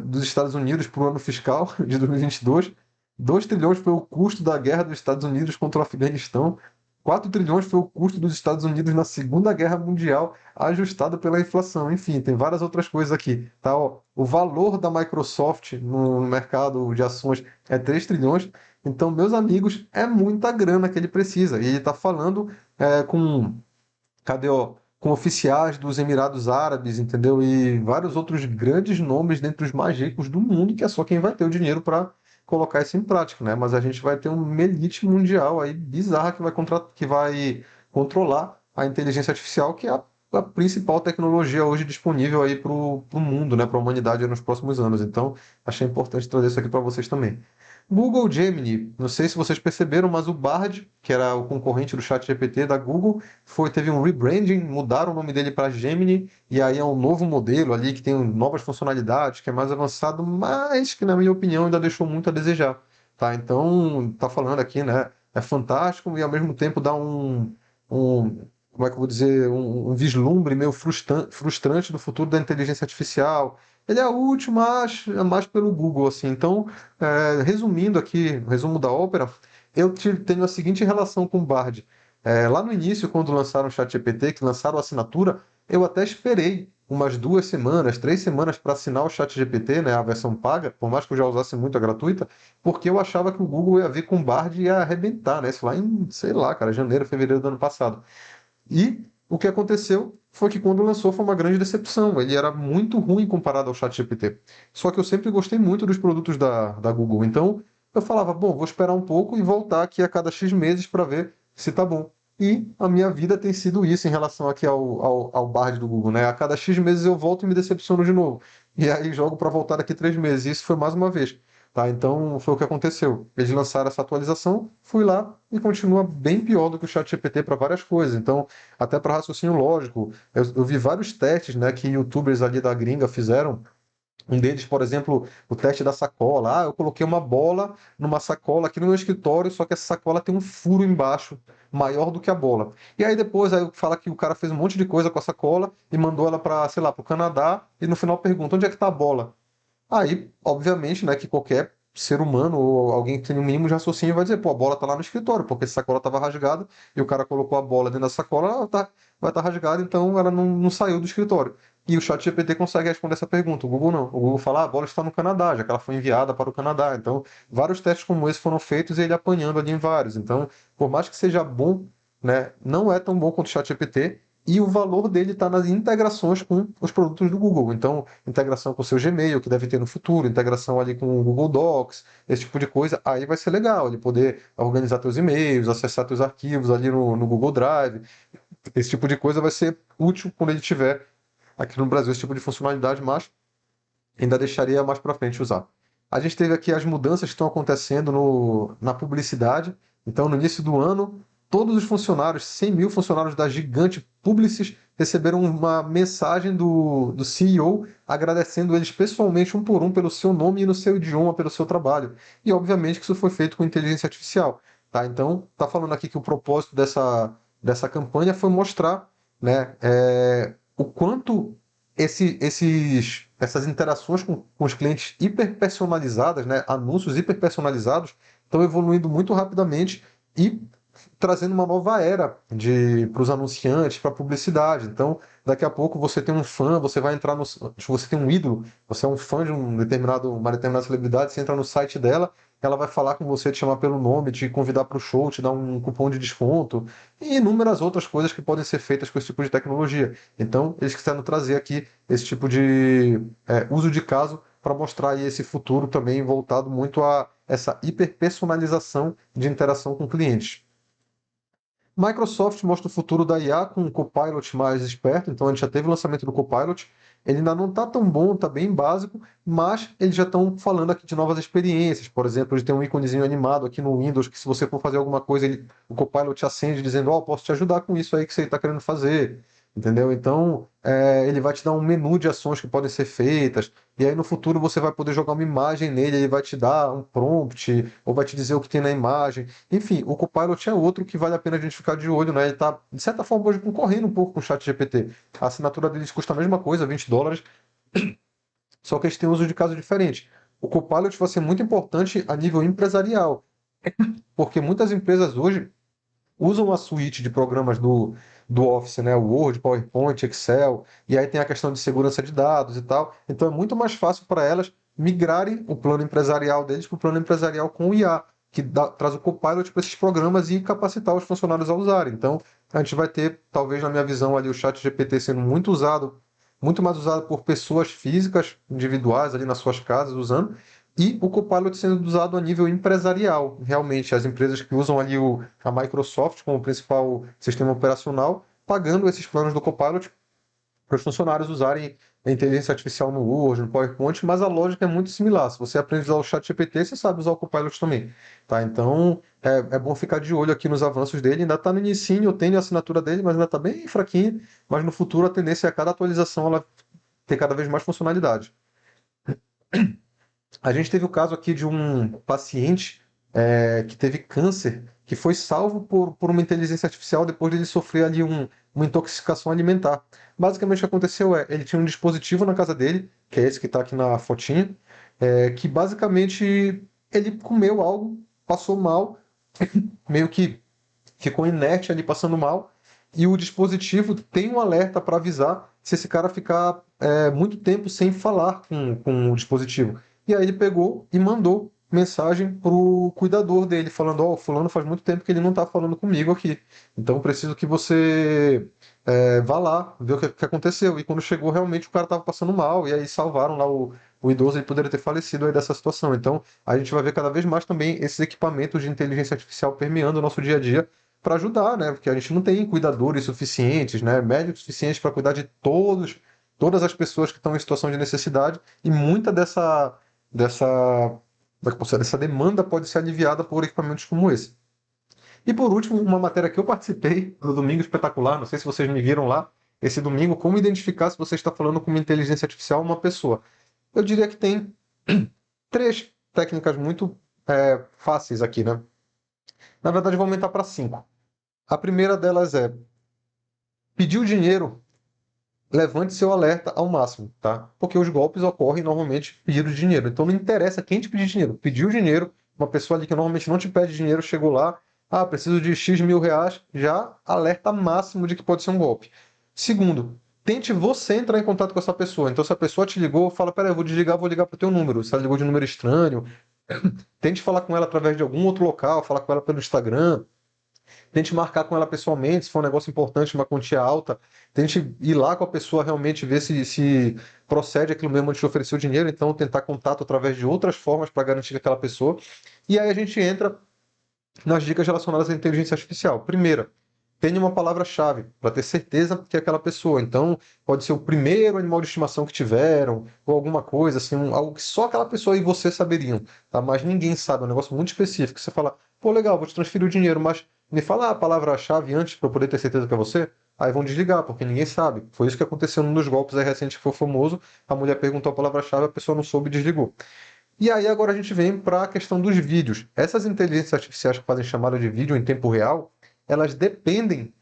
dos Estados Unidos para o ano fiscal de 2022, 2 trilhões foi o custo da guerra dos Estados Unidos contra o Afeganistão, 4 trilhões foi o custo dos Estados Unidos na Segunda Guerra Mundial, ajustado pela inflação. Enfim, tem várias outras coisas aqui. Tá, ó. O valor da Microsoft no mercado de ações é 3 trilhões. Então, meus amigos, é muita grana que ele precisa. E ele está falando com, cadê, ó? Com oficiais dos Emirados Árabes, entendeu? E vários outros grandes nomes dentre os mais ricos do mundo, que é só quem vai ter o dinheiro para colocar isso em prática, né? Mas a gente vai ter uma elite mundial aí bizarra que vai controlar a inteligência artificial, que é a principal tecnologia hoje disponível aí para o mundo, né? Para a humanidade nos próximos anos. Então, achei importante trazer isso aqui para vocês também. Google Gemini, não sei se vocês perceberam, mas o Bard, que era o concorrente do ChatGPT da Google, teve um rebranding, mudaram o nome dele para Gemini, e aí é um novo modelo ali que tem novas funcionalidades, que é mais avançado, mas que, na minha opinião, ainda deixou muito a desejar. Tá? Então, tá falando aqui, né? É fantástico e ao mesmo tempo dá como é que eu vou dizer, um vislumbre meio frustrante do futuro da inteligência artificial. Ele é útil, mas é mais pelo Google, assim. Então, resumindo aqui, resumo da ópera, tenho a seguinte relação com o Bard. Lá no início, quando lançaram o ChatGPT, que lançaram a assinatura, eu até esperei umas 2 semanas, 3 semanas para assinar o ChatGPT, né, a versão paga, por mais que eu já usasse muito a gratuita, porque eu achava que o Google ia vir com o Bard e ia arrebentar, né? Isso lá em, sei lá, cara, janeiro, fevereiro do ano passado. E o que aconteceu foi que quando lançou foi uma grande decepção. Ele era muito ruim comparado ao ChatGPT. Só que eu sempre gostei muito dos produtos da Google. Então eu falava, bom, vou esperar um pouco e voltar aqui a cada X meses para ver se tá bom. E a minha vida tem sido isso em relação aqui ao Bard do Google, né? A cada X meses eu volto e me decepciono de novo. E aí jogo para voltar daqui 3 meses. E isso foi mais uma vez. Tá, então foi o que aconteceu. Eles lançaram essa atualização, fui lá e continua bem pior do que o ChatGPT para várias coisas. Então, até para raciocínio lógico, eu vi vários testes, né, que YouTubers ali da gringa fizeram. Um deles, por exemplo, o teste da sacola. Ah, eu coloquei uma bola numa sacola aqui no meu escritório, só que essa sacola tem um furo embaixo, maior do que a bola. E aí depois aí fala que o cara fez um monte de coisa com a sacola e mandou ela para, sei lá, para o Canadá, e no final pergunta, onde é que está a bola? Aí, obviamente, né, que qualquer ser humano ou alguém que tem um mínimo de raciocínio vai dizer, pô, a bola tá lá no escritório, porque a sacola estava rasgada e o cara colocou a bola dentro da sacola, vai estar rasgada, então ela não saiu do escritório. E o ChatGPT consegue responder essa pergunta, o Google não. O Google fala, ah, a bola está no Canadá, já que ela foi enviada para o Canadá. Então, vários testes como esse foram feitos e ele apanhando ali em vários. Então, por mais que seja bom, né, não é tão bom quanto o ChatGPT, e o valor dele está nas integrações com os produtos do Google. Então, integração com o seu Gmail, que deve ter no futuro, integração ali com o Google Docs, esse tipo de coisa, aí vai ser legal, ele poder organizar teus e-mails, acessar teus arquivos ali no Google Drive. Esse tipo de coisa vai ser útil quando ele tiver aqui no Brasil esse tipo de funcionalidade, mas ainda deixaria mais para frente usar. A gente teve aqui as mudanças que estão acontecendo na publicidade. Então, no início do ano, todos os funcionários, 100 mil funcionários da gigante Publicis, receberam uma mensagem do CEO agradecendo eles pessoalmente, um por um, pelo seu nome e no seu idioma, pelo seu trabalho. E, obviamente, que isso foi feito com inteligência artificial. Tá? Então, está falando aqui que o propósito dessa campanha foi mostrar, né, o quanto essas interações com os clientes hiperpersonalizadas, né, anúncios hiperpersonalizados, estão evoluindo muito rapidamente e trazendo uma nova era para os anunciantes, para a publicidade. Então, daqui a pouco você tem um fã, você vai entrar no. Você tem um ídolo, você é um fã de uma determinada celebridade, você entra no site dela, ela vai falar com você, te chamar pelo nome, te convidar para o show, te dar um cupom de desconto e inúmeras outras coisas que podem ser feitas com esse tipo de tecnologia. Então, eles quiseram trazer aqui esse tipo de uso de caso para mostrar aí esse futuro também voltado muito a essa hiperpersonalização de interação com clientes. Microsoft mostra o futuro da IA com um Copilot mais esperto, então a gente já teve o lançamento do Copilot. Ele ainda não está tão bom, está bem básico, mas eles já estão falando aqui de novas experiências. Por exemplo, eles têm um íconezinho animado aqui no Windows que se você for fazer alguma coisa, o Copilot acende dizendo, ó, posso te ajudar com isso aí que você está querendo fazer. Entendeu? Então, ele vai te dar um menu de ações que podem ser feitas, e aí no futuro você vai poder jogar uma imagem nele, ele vai te dar um prompt, ou vai te dizer o que tem na imagem. Enfim, o Copilot é outro que vale a pena a gente ficar de olho, né? Ele está, de certa forma, hoje concorrendo um pouco com o ChatGPT. A assinatura deles custa a mesma coisa, US$ 20, só que eles têm uso de caso diferente. O Copilot vai ser muito importante a nível empresarial, porque muitas empresas hoje usam a suíte de programas do Office, né? O Word, PowerPoint, Excel, e aí tem a questão de segurança de dados e tal. Então é muito mais fácil para elas migrarem o plano empresarial deles para o plano empresarial com o IA, que traz o Copilot para esses programas e capacitar os funcionários a usarem. Então, a gente vai ter, talvez na minha visão ali, o chat GPT sendo muito usado, muito mais usado por pessoas físicas, individuais ali nas suas casas usando, e o Copilot sendo usado a nível empresarial. Realmente, as empresas que usam ali a Microsoft como principal sistema operacional, pagando esses planos do Copilot para os funcionários usarem a inteligência artificial no Word, no PowerPoint, mas a lógica é muito similar. Se você aprende a usar o ChatGPT, você sabe usar o Copilot também. Tá? Então, é bom ficar de olho aqui nos avanços dele. Ainda está no início, eu tenho a assinatura dele, mas ainda está bem fraquinho. Mas no futuro, a tendência é a cada atualização ela ter cada vez mais funcionalidade. A gente teve o caso aqui de um paciente que teve câncer, que foi salvo por uma inteligência artificial depois de ele sofrer ali uma intoxicação alimentar. Basicamente, o que aconteceu ele tinha um dispositivo na casa dele, que é esse que está aqui na fotinha, que basicamente ele comeu algo, passou mal, meio que ficou inerte ali, passando mal, e o dispositivo tem um alerta para avisar se esse cara ficar muito tempo sem falar com o dispositivo. E aí ele pegou e mandou mensagem pro cuidador dele, falando: Ó, fulano faz muito tempo que ele não está falando comigo aqui. Então eu preciso que você vá lá, ver o que aconteceu. E quando chegou, realmente o cara estava passando mal, e aí salvaram lá o idoso, ele poderia ter falecido aí dessa situação. Então a gente vai ver cada vez mais também esses equipamentos de inteligência artificial permeando o nosso dia a dia para ajudar, né? Porque a gente não tem cuidadores suficientes, né? Médicos suficientes para cuidar de todas as pessoas que estão em situação de necessidade, e muita dessa, dessa demanda pode ser aliviada por equipamentos como esse. E por último, uma matéria que eu participei do Domingo Espetacular, não sei se vocês me viram lá, esse domingo, como identificar se você está falando com uma inteligência artificial ou uma pessoa. Eu diria que tem três técnicas muito fáceis aqui, né? Na verdade, eu vou aumentar para cinco. A primeira delas é pedir o dinheiro, levante seu alerta ao máximo, tá? Porque os golpes ocorrem normalmente pedindo dinheiro. Então não interessa quem te pedir dinheiro. Pediu dinheiro, uma pessoa ali que normalmente não te pede dinheiro chegou lá, preciso de X mil reais, já alerta máximo de que pode ser um golpe. Segundo, tente você entrar em contato com essa pessoa. Então se a pessoa te ligou, fala: peraí, eu vou desligar, vou ligar pro teu número. Se ela ligou de um número estranho, tente falar com ela através de algum outro local, falar com ela pelo Instagram. Tente marcar com ela pessoalmente, se for um negócio importante, uma quantia alta. Tente ir lá com a pessoa realmente ver se procede aquilo mesmo onde te ofereceu o dinheiro. Então, tentar contato através de outras formas para garantir que aquela pessoa. E aí a gente entra nas dicas relacionadas à inteligência artificial. Primeira, tenha uma palavra-chave para ter certeza que é aquela pessoa. Então, pode ser o primeiro animal de estimação que tiveram, ou alguma coisa assim, algo que só aquela pessoa e você saberiam, tá? Mas ninguém sabe, é um negócio muito específico. Você fala: pô, legal, vou te transferir o dinheiro, mas me fala a palavra-chave antes para eu poder ter certeza que é você. Aí vão desligar, porque ninguém sabe. Foi isso que aconteceu num dos golpes aí recentes que foi famoso. A mulher perguntou a palavra-chave, a pessoa não soube e desligou. E aí agora a gente vem para a questão dos vídeos. Essas inteligências artificiais que fazem chamada de vídeo em tempo real, elas dependem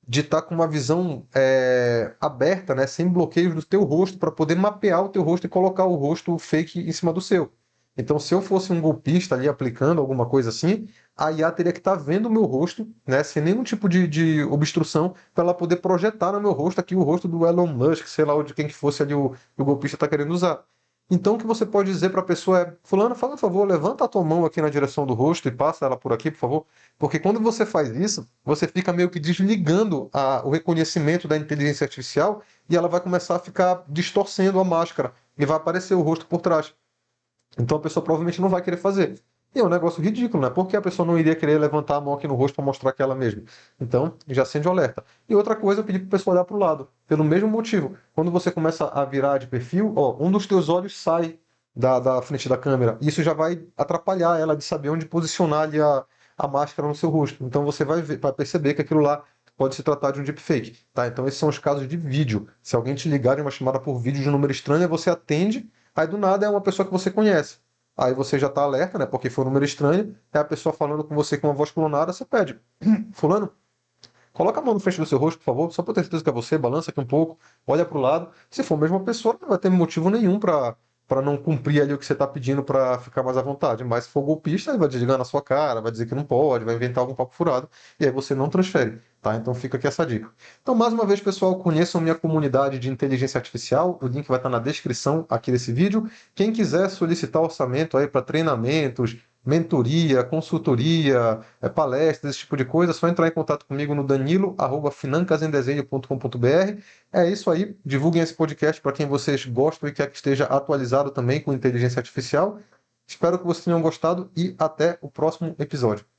de estar com uma visão aberta, né, sem bloqueios do teu rosto, para poder mapear o teu rosto e colocar o rosto fake em cima do seu. Então, se eu fosse um golpista ali aplicando alguma coisa assim, a IA teria que estar vendo o meu rosto, né, sem nenhum tipo de obstrução, para ela poder projetar no meu rosto aqui o rosto do Elon Musk, sei lá, ou de quem que fosse ali o golpista está querendo usar. Então, o que você pode dizer para a pessoa é: fulano, fala, por favor, levanta a tua mão aqui na direção do rosto e passa ela por aqui, por favor. Porque quando você faz isso, você fica meio que desligando o reconhecimento da inteligência artificial, e ela vai começar a ficar distorcendo a máscara e vai aparecer o rosto por trás. Então a pessoa provavelmente não vai querer fazer. E é um negócio ridículo, né? Porque a pessoa não iria querer levantar a mão aqui no rosto para mostrar que é ela mesma. Então, já acende o alerta. E outra coisa, eu pedi para a pessoa olhar para o lado. Pelo mesmo motivo. Quando você começa a virar de perfil, um dos teus olhos sai da frente da câmera. Isso já vai atrapalhar ela de saber onde posicionar ali a máscara no seu rosto. Então você vai perceber que aquilo lá pode se tratar de um deepfake. Tá? Então esses são os casos de vídeo. Se alguém te ligar em uma chamada por vídeo de um número estranho, você atende. Aí do nada é uma pessoa que você conhece. Aí você já está alerta, né? Porque foi um número estranho. É a pessoa falando com você com uma voz clonada, você pede: fulano, coloca a mão no frente do seu rosto, por favor, só para ter certeza que é você, balança aqui um pouco, olha para o lado. Se for a mesma pessoa, não vai ter motivo nenhum para para não cumprir ali o que você está pedindo para ficar mais à vontade. Mas se for golpista, ele vai desligar na sua cara, vai dizer que não pode, vai inventar algum papo furado, e aí você não transfere, tá? Então fica aqui essa dica. Então, mais uma vez, pessoal, conheçam minha comunidade de inteligência artificial, o link vai estar na descrição aqui desse vídeo. Quem quiser solicitar orçamento aí para treinamentos, mentoria, consultoria, palestras, esse tipo de coisa, é só entrar em contato comigo no danilo@financasemdesenho.com.br. É isso aí, divulguem esse podcast para quem vocês gostam e quer que esteja atualizado também com inteligência artificial. Espero que vocês tenham gostado e até o próximo episódio.